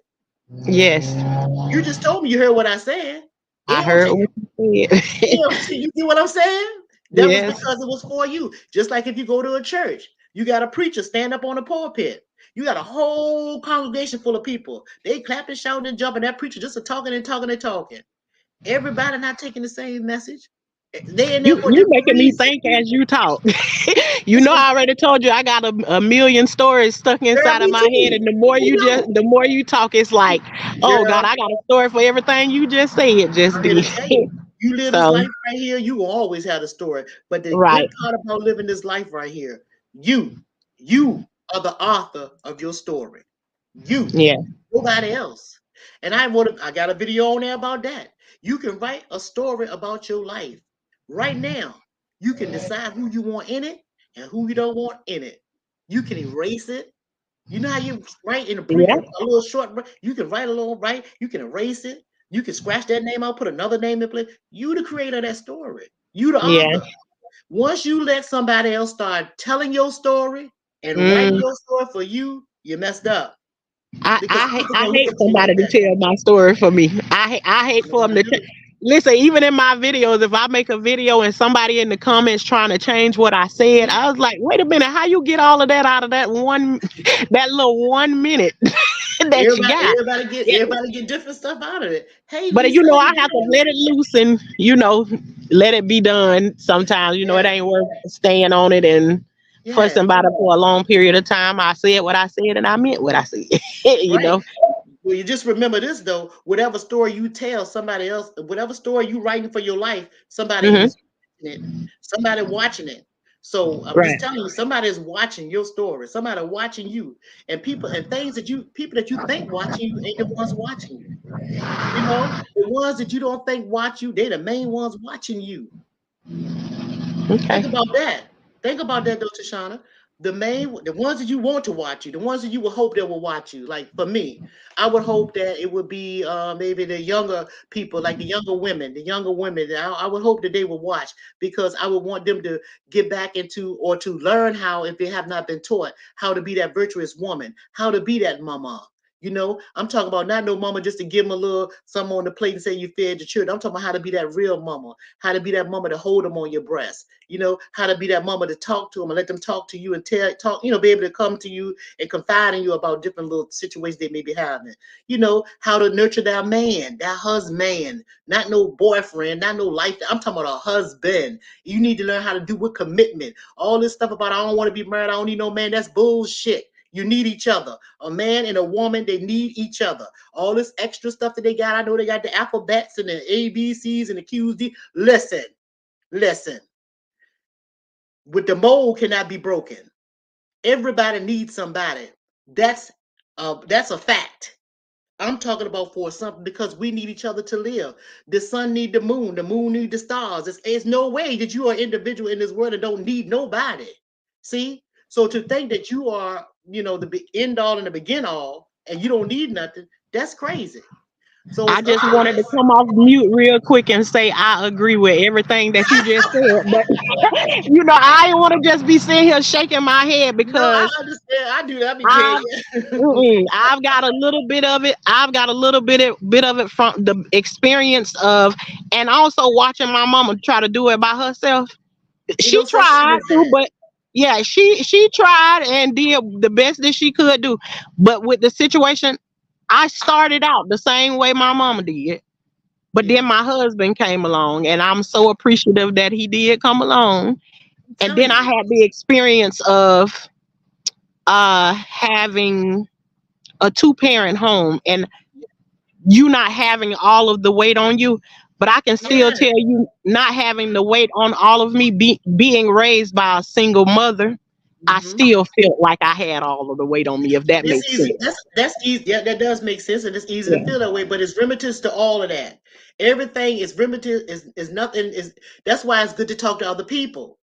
[SPEAKER 2] Yes.
[SPEAKER 1] You just told me you heard what I said.
[SPEAKER 2] I heard what you said.
[SPEAKER 1] You see what I'm saying? That was
[SPEAKER 2] Yes.
[SPEAKER 1] because it was for you. Just like if you go to a church, you got a preacher stand up on a pulpit. You got a whole congregation full of people. They clapping, shouting, and jumping. That preacher just a talking and talking and talking. Everybody not taking the same message. They in there for a
[SPEAKER 2] You
[SPEAKER 1] different
[SPEAKER 2] making me
[SPEAKER 1] reason.
[SPEAKER 2] think as you talk.
[SPEAKER 1] So,
[SPEAKER 2] I already told you I got a million stories stuck
[SPEAKER 1] girl,
[SPEAKER 2] inside of
[SPEAKER 1] me
[SPEAKER 2] my head,
[SPEAKER 1] too.
[SPEAKER 2] and
[SPEAKER 1] Me too.
[SPEAKER 2] the more you talk, it's like, oh God,
[SPEAKER 1] Girl,
[SPEAKER 2] I got a story for everything you just said, just
[SPEAKER 1] I'm here to
[SPEAKER 2] D.
[SPEAKER 1] tell you, you live this
[SPEAKER 2] So
[SPEAKER 1] life right here, you will always have a story. But the good
[SPEAKER 2] right,
[SPEAKER 1] part about living this life right here, you, you are the author of your story. You,
[SPEAKER 2] yeah,
[SPEAKER 1] nobody else. And I got a video on there about that. You can write a story about your life right now. You can decide who you want in it and who you don't want in it. You can erase it. You know how you write in
[SPEAKER 2] yeah,
[SPEAKER 1] a little short, you can write a little, right? You can erase it. You can scratch that name out, put another name in place. You the creator of that story. You the
[SPEAKER 2] yeah.
[SPEAKER 1] author. Once you let somebody else start telling your story and writing
[SPEAKER 2] Mm.
[SPEAKER 1] your story for you, you messed up because people
[SPEAKER 2] I
[SPEAKER 1] gonna look
[SPEAKER 2] hate
[SPEAKER 1] at you like
[SPEAKER 2] somebody to
[SPEAKER 1] that.
[SPEAKER 2] tell my story for me. I hate for them
[SPEAKER 1] Nobody
[SPEAKER 2] to
[SPEAKER 1] do.
[SPEAKER 2] listen. Even in my videos, if I make a video and somebody in the comments trying to change what I said, I was like, wait a minute, how you get all of that out of that one, that little 1 minute that you
[SPEAKER 1] Everybody,
[SPEAKER 2] got?
[SPEAKER 1] everybody get
[SPEAKER 2] Yeah.
[SPEAKER 1] everybody get different stuff out of it. Hey
[SPEAKER 2] But
[SPEAKER 1] Lisa, how
[SPEAKER 2] I
[SPEAKER 1] you
[SPEAKER 2] have to
[SPEAKER 1] doing?
[SPEAKER 2] let it loose and let it be done. Sometimes it
[SPEAKER 1] Yeah,
[SPEAKER 2] ain't worth staying on it and
[SPEAKER 1] yeah,
[SPEAKER 2] fussing about it for a long period of time. I said what I said and I meant what I said. you
[SPEAKER 1] right.
[SPEAKER 2] know.
[SPEAKER 1] Well, you just remember this though. Whatever story you tell somebody else, whatever story you writing for your life, somebody
[SPEAKER 2] Hmm.
[SPEAKER 1] is watching it. Somebody watching it. So I'm just
[SPEAKER 2] Right.
[SPEAKER 1] telling you, somebody is watching your story. Somebody watching you, and people that you think watching you ain't the ones watching you. You know, the ones that you don't think watch you, they're the main ones watching you. Think
[SPEAKER 2] Okay.
[SPEAKER 1] about that. Think about that, though, Tashana. The ones that you want to watch you, the ones that you would hope that will watch you. Like for me, I would hope that it would be maybe the younger people, like the younger women, I would hope that they would watch because I would want them to get back into or to learn how, if they have not been taught, how to be that virtuous woman, how to be that mama. I'm talking about not no mama just to give them a little something on the plate and say you fed your children. I'm talking about how to be that real mama, how to be that mama to hold them on your breast, how to be that mama to talk to them and let them talk to you and talk, be able to come to you and confide in you about different little situations they may be having. How to nurture that man, that husband, not no boyfriend, not no life. I'm talking about a husband. You need to learn how to do with commitment. All this stuff about I don't want to be married, I don't need no man, that's bullshit. You need each other. A man and a woman, they need each other. All this extra stuff that they got, I know they got the alphabets and the ABCs and the Q's. Listen. With the mold cannot be broken. Everybody needs somebody. That's that's a fact. I'm talking about for something because we need each other to live. The sun need the moon need the stars. It's no way that you are an individual in this world and don't need nobody. See? So to think that you are, the end all and the begin all and you don't need nothing, that's crazy. So
[SPEAKER 2] I
[SPEAKER 1] it's up
[SPEAKER 2] just
[SPEAKER 1] to
[SPEAKER 2] wanted to
[SPEAKER 1] us.
[SPEAKER 2] come off mute real quick and say I agree with everything that you just said. But I didn't want to just be sitting here shaking my head
[SPEAKER 1] No, I
[SPEAKER 2] because
[SPEAKER 1] understand. I do that. I be
[SPEAKER 2] I
[SPEAKER 1] paying you.
[SPEAKER 2] I've got a little bit of it. I've got a little bit of it from the experience of, and also watching my mama try to do it by herself.
[SPEAKER 1] Ain't
[SPEAKER 2] She
[SPEAKER 1] no such thing
[SPEAKER 2] tried
[SPEAKER 1] as
[SPEAKER 2] to,
[SPEAKER 1] that.
[SPEAKER 2] but yeah, she tried and did the best that she could do. But with the situation, I started out the same way my mama did. But then
[SPEAKER 1] Yeah,
[SPEAKER 2] my husband came along, and I'm so appreciative that he did come along.
[SPEAKER 1] I'm
[SPEAKER 2] And
[SPEAKER 1] telling
[SPEAKER 2] then I
[SPEAKER 1] you.
[SPEAKER 2] had the experience of having a two-parent home, and you not having all of the weight on you. But I can still
[SPEAKER 1] Yeah.
[SPEAKER 2] tell you, not having the weight on all of me, being raised by a single mother, I
[SPEAKER 1] Hmm.
[SPEAKER 2] still felt like I had all of the weight on me, if that
[SPEAKER 1] It's
[SPEAKER 2] makes
[SPEAKER 1] easy.
[SPEAKER 2] sense.
[SPEAKER 1] That's easy. Yeah, that does make sense, and it's easy to
[SPEAKER 2] Yeah.
[SPEAKER 1] feel that way. But it's remedies to all of that. Everything is remedies. Is nothing. Is That's why it's good to talk to other people,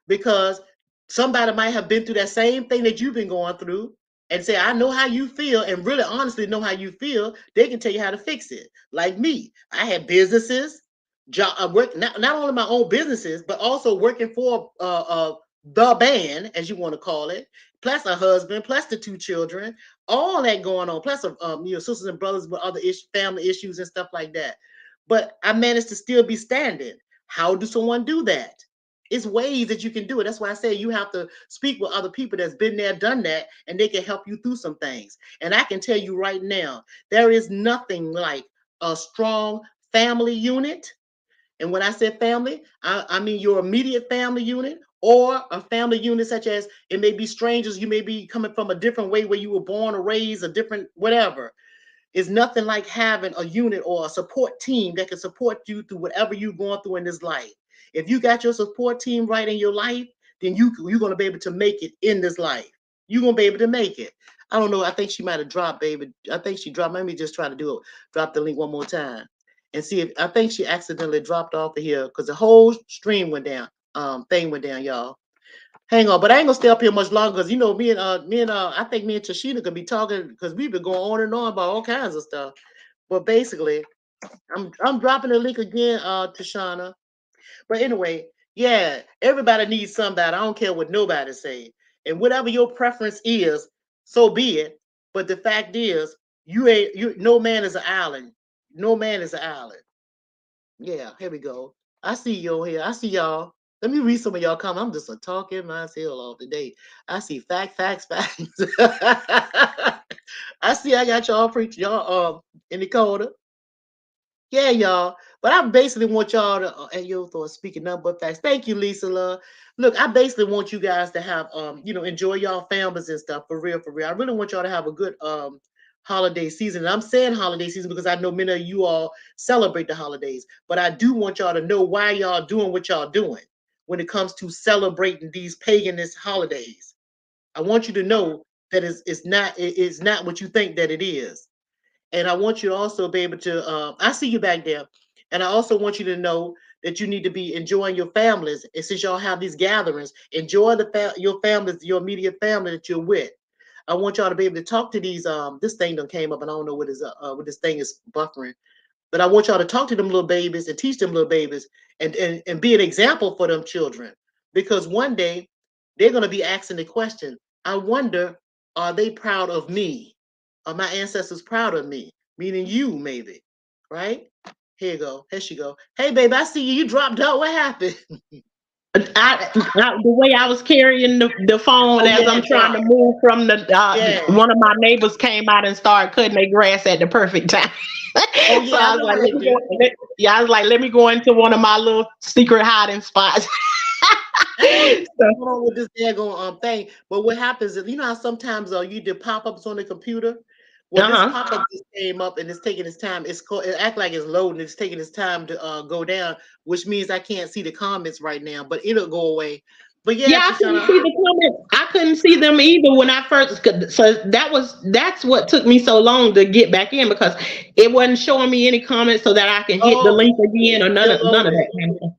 [SPEAKER 1] because somebody might have been through that same thing that you've been going through, and say, "I know how you feel," and really honestly know how you feel. They can tell you how to fix it. Like me, I had businesses, job, I work not only my own businesses, but also working for the band, as you want to call it, plus a husband, plus the two children, all that going on, plus sisters and brothers with other family issues and stuff like that. But I managed to still be standing. How do someone do that? It's ways that you can do it. That's why I say you have to speak with other people that's been there, done that, and they can help you through some things. And I can tell you right now, there is nothing like a strong family unit. And when I said family, I mean your immediate family unit or a family unit such as it may be strangers, you may be coming from a different way where you were born or raised, a different whatever. It's nothing like having a unit or a support team that can support you through whatever you're going through in this life. If you got your support team right in your life, then you're going to be able to make it in this life. You're going to be able to make it. I don't know. I think she might have dropped, baby. I think she dropped. Let me just try to do it. Drop the link one more time and see if I think she accidentally dropped off of here because the whole stream went down. Thing went down, y'all. Hang on, but I ain't gonna stay up here much longer because I think me and Tashina could be talking because we've been going on and on about all kinds of stuff. But basically, I'm dropping the link again, Tashana. But anyway, yeah, everybody needs somebody. I don't care what nobody say. And whatever your preference is, so be it. But the fact is, no man is an island. No man is an island. Yeah, here we go. I see you here. I see y'all. Let me read some of y'all comments. I'm just a talking myself all today. I see facts. I see I got y'all preach y'all in the corner. Yeah, y'all. But I basically want y'all to and your thoughts speaking nothing but facts. Thank you, Lisa Love. Look, I basically want you guys to have enjoy y'all families and stuff for real, for real. I really want y'all to have a good holiday season. And I'm saying holiday season because I know many of you all celebrate the holidays, but I do want y'all to know why y'all doing what y'all doing when it comes to celebrating these paganist holidays. I want you to know that it's not what you think that it is. And I want you to also be able to, I see you back there. And I also want you to know that you need to be enjoying your families. And since y'all have these gatherings, enjoy your families, your immediate family that you're with. I want y'all to be able to talk to these. This thing done came up, and I don't know what this thing is buffering. But I want y'all to talk to them little babies and teach them little babies and be an example for them children. Because one day they're gonna be asking the question, I wonder, are they proud of me? Are my ancestors proud of me? Meaning you, maybe. Right? Here you go. Here she go. Hey baby, I see you. You dropped out. What happened?
[SPEAKER 2] The way I was carrying the phone
[SPEAKER 1] Oh
[SPEAKER 2] as
[SPEAKER 1] yeah,
[SPEAKER 2] I'm
[SPEAKER 1] it
[SPEAKER 2] trying to
[SPEAKER 1] dropped.
[SPEAKER 2] move from the
[SPEAKER 1] Yeah.
[SPEAKER 2] one of my neighbors came out and started cutting their grass at the perfect time.
[SPEAKER 1] Oh
[SPEAKER 2] So
[SPEAKER 1] yeah, I
[SPEAKER 2] I was
[SPEAKER 1] know
[SPEAKER 2] like,
[SPEAKER 1] how they do.
[SPEAKER 2] I was like, let me go into one of my little secret hiding spots.
[SPEAKER 1] I don't know what's
[SPEAKER 2] So,
[SPEAKER 1] going on with this daggone thing, but what happens is, you know how sometimes you do pop-ups on the computer? Well, this
[SPEAKER 2] uh-huh.
[SPEAKER 1] pop-up just came up and it's taking its time. It act like it's loading. It's taking its time to go down, which means I can't see the comments right now, but it'll go away. But yeah,
[SPEAKER 2] Yeah, I couldn't
[SPEAKER 1] Tashana,
[SPEAKER 2] see the comments. I couldn't see them either when I first. So that's what took me so long to get back in because it wasn't showing me any comments so that I can hit the
[SPEAKER 1] oh,
[SPEAKER 2] link again or
[SPEAKER 1] still
[SPEAKER 2] none of
[SPEAKER 1] loading.
[SPEAKER 2] that kind of thing.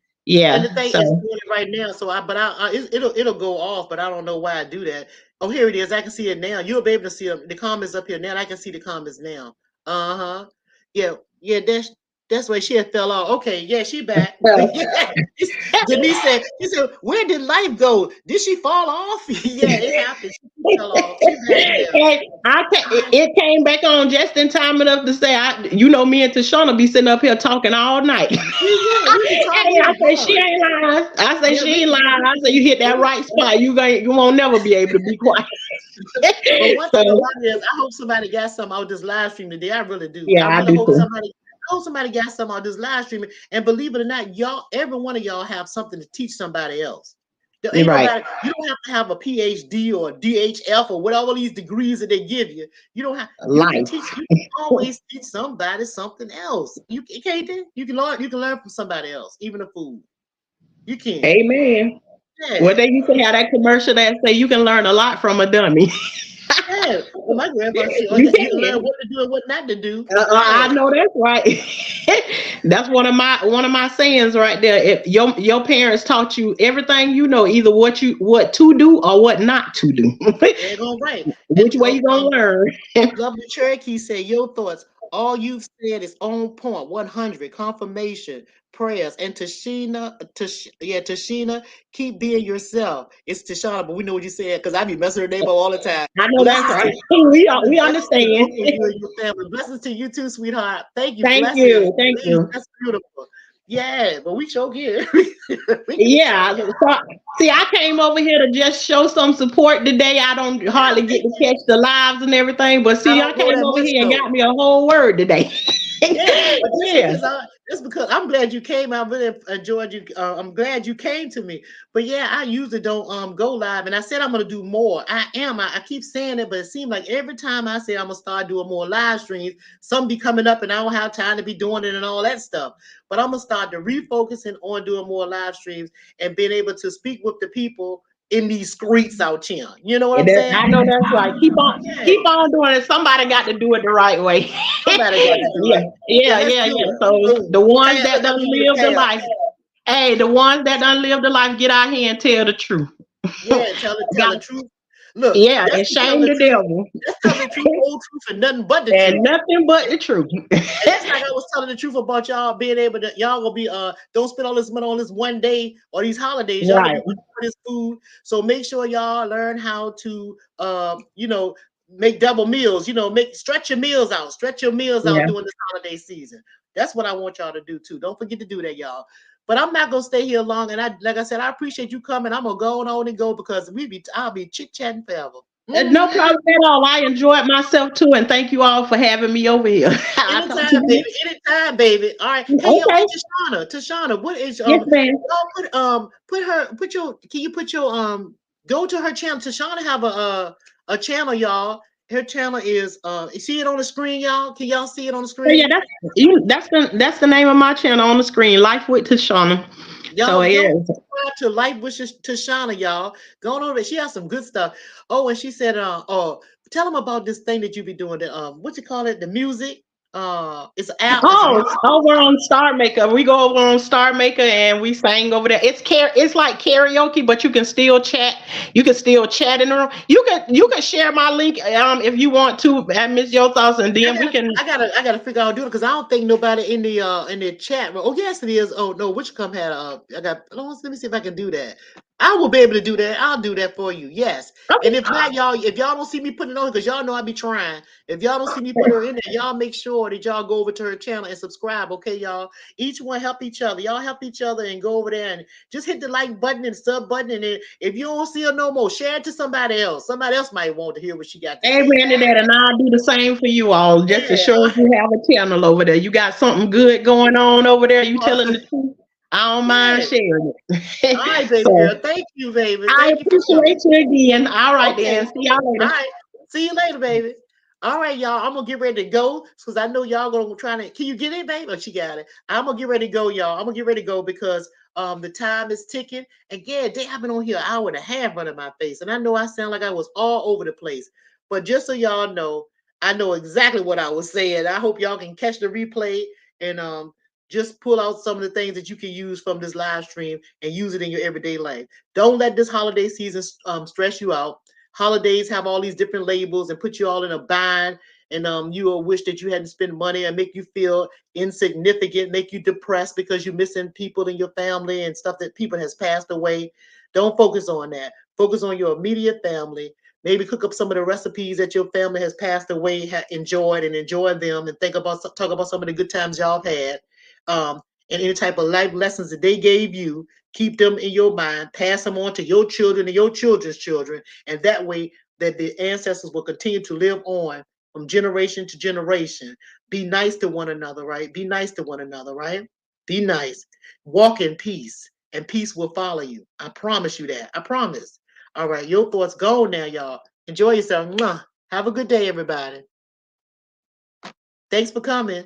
[SPEAKER 1] And the
[SPEAKER 2] Yeah.
[SPEAKER 1] thing is
[SPEAKER 2] So
[SPEAKER 1] doing it right now. So it'll go off, but I don't know why I do that. Oh, here it is. I can see it now. You'll be able to see the comments up here now. And I can see the comments now. Uh huh. Yeah. Yeah, that's why she had fell off. Okay, yeah, she back. Yeah. Denise said, she said, where did life go? Did she fall off? Yeah, it happened. She fell off. She back now.
[SPEAKER 2] And it came back on just in time enough to say, me and Tashana be sitting up here talking all night.
[SPEAKER 1] We be talking,
[SPEAKER 2] Hey,
[SPEAKER 1] we
[SPEAKER 2] I
[SPEAKER 1] be
[SPEAKER 2] say she
[SPEAKER 1] going.
[SPEAKER 2] ain't lying. I say
[SPEAKER 1] Yeah,
[SPEAKER 2] she ain't lying. I say you hit that right spot. You won't never be able to be quiet.
[SPEAKER 1] but one thing
[SPEAKER 2] So
[SPEAKER 1] about it is, I hope somebody got something out of this live stream today. I really do.
[SPEAKER 2] yeah,
[SPEAKER 1] I
[SPEAKER 2] I
[SPEAKER 1] really
[SPEAKER 2] do
[SPEAKER 1] hope
[SPEAKER 2] too.
[SPEAKER 1] somebody. I hope somebody got something out of this live stream. And believe it or not, y'all, every one of y'all have something to teach somebody else. There
[SPEAKER 2] You're
[SPEAKER 1] ain't
[SPEAKER 2] right.
[SPEAKER 1] nobody. You don't have to have a PhD or a DHF or whatever these degrees that they give you. You don't have. You can
[SPEAKER 2] Life.
[SPEAKER 1] teach. You can always teach somebody something else. You can't. You can learn. You can learn from somebody else, even a fool. You can.
[SPEAKER 2] Amen. Well,
[SPEAKER 1] Yeah.
[SPEAKER 2] they used to have that commercial that say you can learn a lot from a dummy.
[SPEAKER 1] Yeah. Well, my grandfather said, "Oh,
[SPEAKER 2] You
[SPEAKER 1] you can learn
[SPEAKER 2] can.
[SPEAKER 1] what to do and what not to do."
[SPEAKER 2] I
[SPEAKER 1] Yeah.
[SPEAKER 2] know that's right. That's one of my sayings right there. If your parents taught you everything you know, either what to do or what not to do.
[SPEAKER 1] They're going right. And
[SPEAKER 2] Which way you gonna learn?
[SPEAKER 1] Governor Cherokee said, "Your thoughts. All you've said is on point. 100 confirmation prayers." And Tashina, keep being yourself. It's Tashana, but we know what you said because I be messing her name up all the time.
[SPEAKER 2] I know that's
[SPEAKER 1] Blessings
[SPEAKER 2] right.
[SPEAKER 1] to
[SPEAKER 2] We
[SPEAKER 1] blessings to
[SPEAKER 2] understand.
[SPEAKER 1] both of you and your family. Blessings to you too, sweetheart. Thank you.
[SPEAKER 2] Thank
[SPEAKER 1] Blessings.
[SPEAKER 2] you. Thank
[SPEAKER 1] Please,
[SPEAKER 2] you.
[SPEAKER 1] that's beautiful. Yeah, but we show here. We can show
[SPEAKER 2] Yeah.
[SPEAKER 1] here.
[SPEAKER 2] See, I came over here to just show some support today. I don't
[SPEAKER 1] Yeah,
[SPEAKER 2] hardly get
[SPEAKER 1] thank
[SPEAKER 2] to
[SPEAKER 1] you.
[SPEAKER 2] catch the lives and everything, but
[SPEAKER 1] I
[SPEAKER 2] see, I
[SPEAKER 1] don't know
[SPEAKER 2] came
[SPEAKER 1] that
[SPEAKER 2] over
[SPEAKER 1] much
[SPEAKER 2] here and
[SPEAKER 1] though.
[SPEAKER 2] got me a whole word today.
[SPEAKER 1] Yeah, but
[SPEAKER 2] Yeah.
[SPEAKER 1] just because I'm glad you came. I really enjoyed you. I'm glad you came to me. But yeah, I usually don't go live, and I said I'm gonna do more. I am. I keep saying it, but it seems like every time I say I'm gonna start doing more live streams, some be coming up, and I don't have time to be doing it and all that stuff. But I'm gonna start to refocusing on doing more live streams and being able to speak with the people in these streets out here. You know what I'm saying?
[SPEAKER 2] I know that's right.
[SPEAKER 1] Yeah,
[SPEAKER 2] Keep on doing it. Somebody got to do it the right way.
[SPEAKER 1] somebody got to do
[SPEAKER 2] Yeah,
[SPEAKER 1] it. Yeah,
[SPEAKER 2] yeah,
[SPEAKER 1] let's
[SPEAKER 2] yeah,
[SPEAKER 1] do
[SPEAKER 2] yeah.
[SPEAKER 1] it.
[SPEAKER 2] So
[SPEAKER 1] So,
[SPEAKER 2] the ones
[SPEAKER 1] Pam,
[SPEAKER 2] that
[SPEAKER 1] let
[SPEAKER 2] done
[SPEAKER 1] me give you the
[SPEAKER 2] live the
[SPEAKER 1] pass.
[SPEAKER 2] life, hey, the ones that done live the life, get out here and tell the truth.
[SPEAKER 1] Yeah, tell the
[SPEAKER 2] Got,
[SPEAKER 1] truth. Look,
[SPEAKER 2] yeah,
[SPEAKER 1] that's
[SPEAKER 2] and
[SPEAKER 1] the telling
[SPEAKER 2] shame
[SPEAKER 1] the
[SPEAKER 2] the
[SPEAKER 1] truth.
[SPEAKER 2] devil.
[SPEAKER 1] That's telling the truth, whole truth, and nothing but the
[SPEAKER 2] And
[SPEAKER 1] truth.
[SPEAKER 2] nothing but the truth.
[SPEAKER 1] And just like I was telling the truth about y'all being able to, y'all gonna be don't spend all this money on this one day or these holidays. Y'all gonna be
[SPEAKER 2] Right.
[SPEAKER 1] looking for this food. So make sure y'all learn how to make double meals. Make stretch your meals out. Stretch your meals out
[SPEAKER 2] Yeah.
[SPEAKER 1] during this holiday season. That's what I want y'all to do too. Don't forget to do that, y'all. But I'm not gonna stay here long. And like I said, I appreciate you coming. I'm gonna go on and go because I'll be chit chatting forever.
[SPEAKER 2] No
[SPEAKER 1] Mhm.
[SPEAKER 2] problem at all. I enjoyed myself too, and thank you all for having me over here. I'll talk to
[SPEAKER 1] Anytime,
[SPEAKER 2] you
[SPEAKER 1] baby.
[SPEAKER 2] next.
[SPEAKER 1] Anytime, baby. All right. Hey, yo,
[SPEAKER 2] Okay.
[SPEAKER 1] hey, Tashana, what is
[SPEAKER 2] Yes, ma'am.
[SPEAKER 1] y'all put your can you put your go to her channel. Tashana have a channel, y'all. Her channel is you see it on the screen, y'all? Can y'all see it on the
[SPEAKER 2] So yeah,
[SPEAKER 1] screen?
[SPEAKER 2] that's the name of my channel on the screen, Life with Tashana. So
[SPEAKER 1] Y'all
[SPEAKER 2] yeah.
[SPEAKER 1] go subscribe to Life Wishes Tashana, y'all. Go on over. She has some good stuff. Oh, and she said, oh, tell them about this thing that you be doing. The what you call it? The music. It's an app. It's a
[SPEAKER 2] Oh,
[SPEAKER 1] music.
[SPEAKER 2] over on Star Maker. We go over on Star Maker and we sang over there. It's like karaoke, but you can still chat. You can still chat in the room. You can share my link if you want to at Miss Your Thoughts, and
[SPEAKER 1] I
[SPEAKER 2] then we
[SPEAKER 1] gotta,
[SPEAKER 2] can.
[SPEAKER 1] I gotta figure out how to do it because I don't think nobody in the chat room. Oh yes, it is. Oh no, which come had I got. Let me see if I can do that. I will be able to do that. I'll do that for you. Yes. And if not, y'all, if y'all don't see me putting it on, because y'all know I be trying. If y'all don't see me put her in there, y'all make sure that y'all go over to her channel and subscribe. Okay, y'all. Each one help each other. Y'all help each other and go over there and just hit the like button and sub button. And if you don't see her no more, share it to somebody else. Somebody else might want to hear what she got to say.
[SPEAKER 2] Amen to that, and I'll do the same for you all. Just to
[SPEAKER 1] Yeah.
[SPEAKER 2] show you have a channel over there. You got something good going on over there. You telling the truth. I don't mind
[SPEAKER 1] Yeah.
[SPEAKER 2] sharing
[SPEAKER 1] All
[SPEAKER 2] it.
[SPEAKER 1] right, baby
[SPEAKER 2] So
[SPEAKER 1] girl. Thank you, baby.
[SPEAKER 2] I
[SPEAKER 1] Thank you for coming.
[SPEAKER 2] appreciate you again. All right
[SPEAKER 1] Okay.
[SPEAKER 2] then. See y'all
[SPEAKER 1] All
[SPEAKER 2] later.
[SPEAKER 1] right. See you later, baby. All right, y'all. I'm gonna get ready to go because I know y'all gonna try to. Can you get it, baby? Oh, she got it. I'm gonna get ready to go, y'all. I'm gonna get ready to go because the time is ticking. Again, they have been on here an hour and a half running my face, and I know I sound like I was all over the place. But just so y'all know, I know exactly what I was saying. I hope y'all can catch the replay and just pull out some of the things that you can use from this live stream and use it in your everyday life. Don't let this holiday season stress you out. holidays have all these different labels and put you all in a bind, and you will wish that you hadn't spent money and make you feel insignificant, make you depressed because you're missing people in your family and stuff that people has passed away. Don't focus on that. Focus on your immediate family. Maybe cook up some of the recipes that your family has passed away, enjoyed, and enjoy them, and talk about some of the good times y'all have had, and any type of life lessons that they gave you. Keep them in your mind. Pass them on to your children and your children's children, and that way that the ancestors will continue to live on from generation to generation. Be nice to one another, right? Be nice to one another, right? Be nice. Walk in peace, and peace will follow you. I promise you that. I promise. All right, your thoughts go now, y'all. Enjoy yourself. Mwah. Have a good day, everybody. Thanks for coming.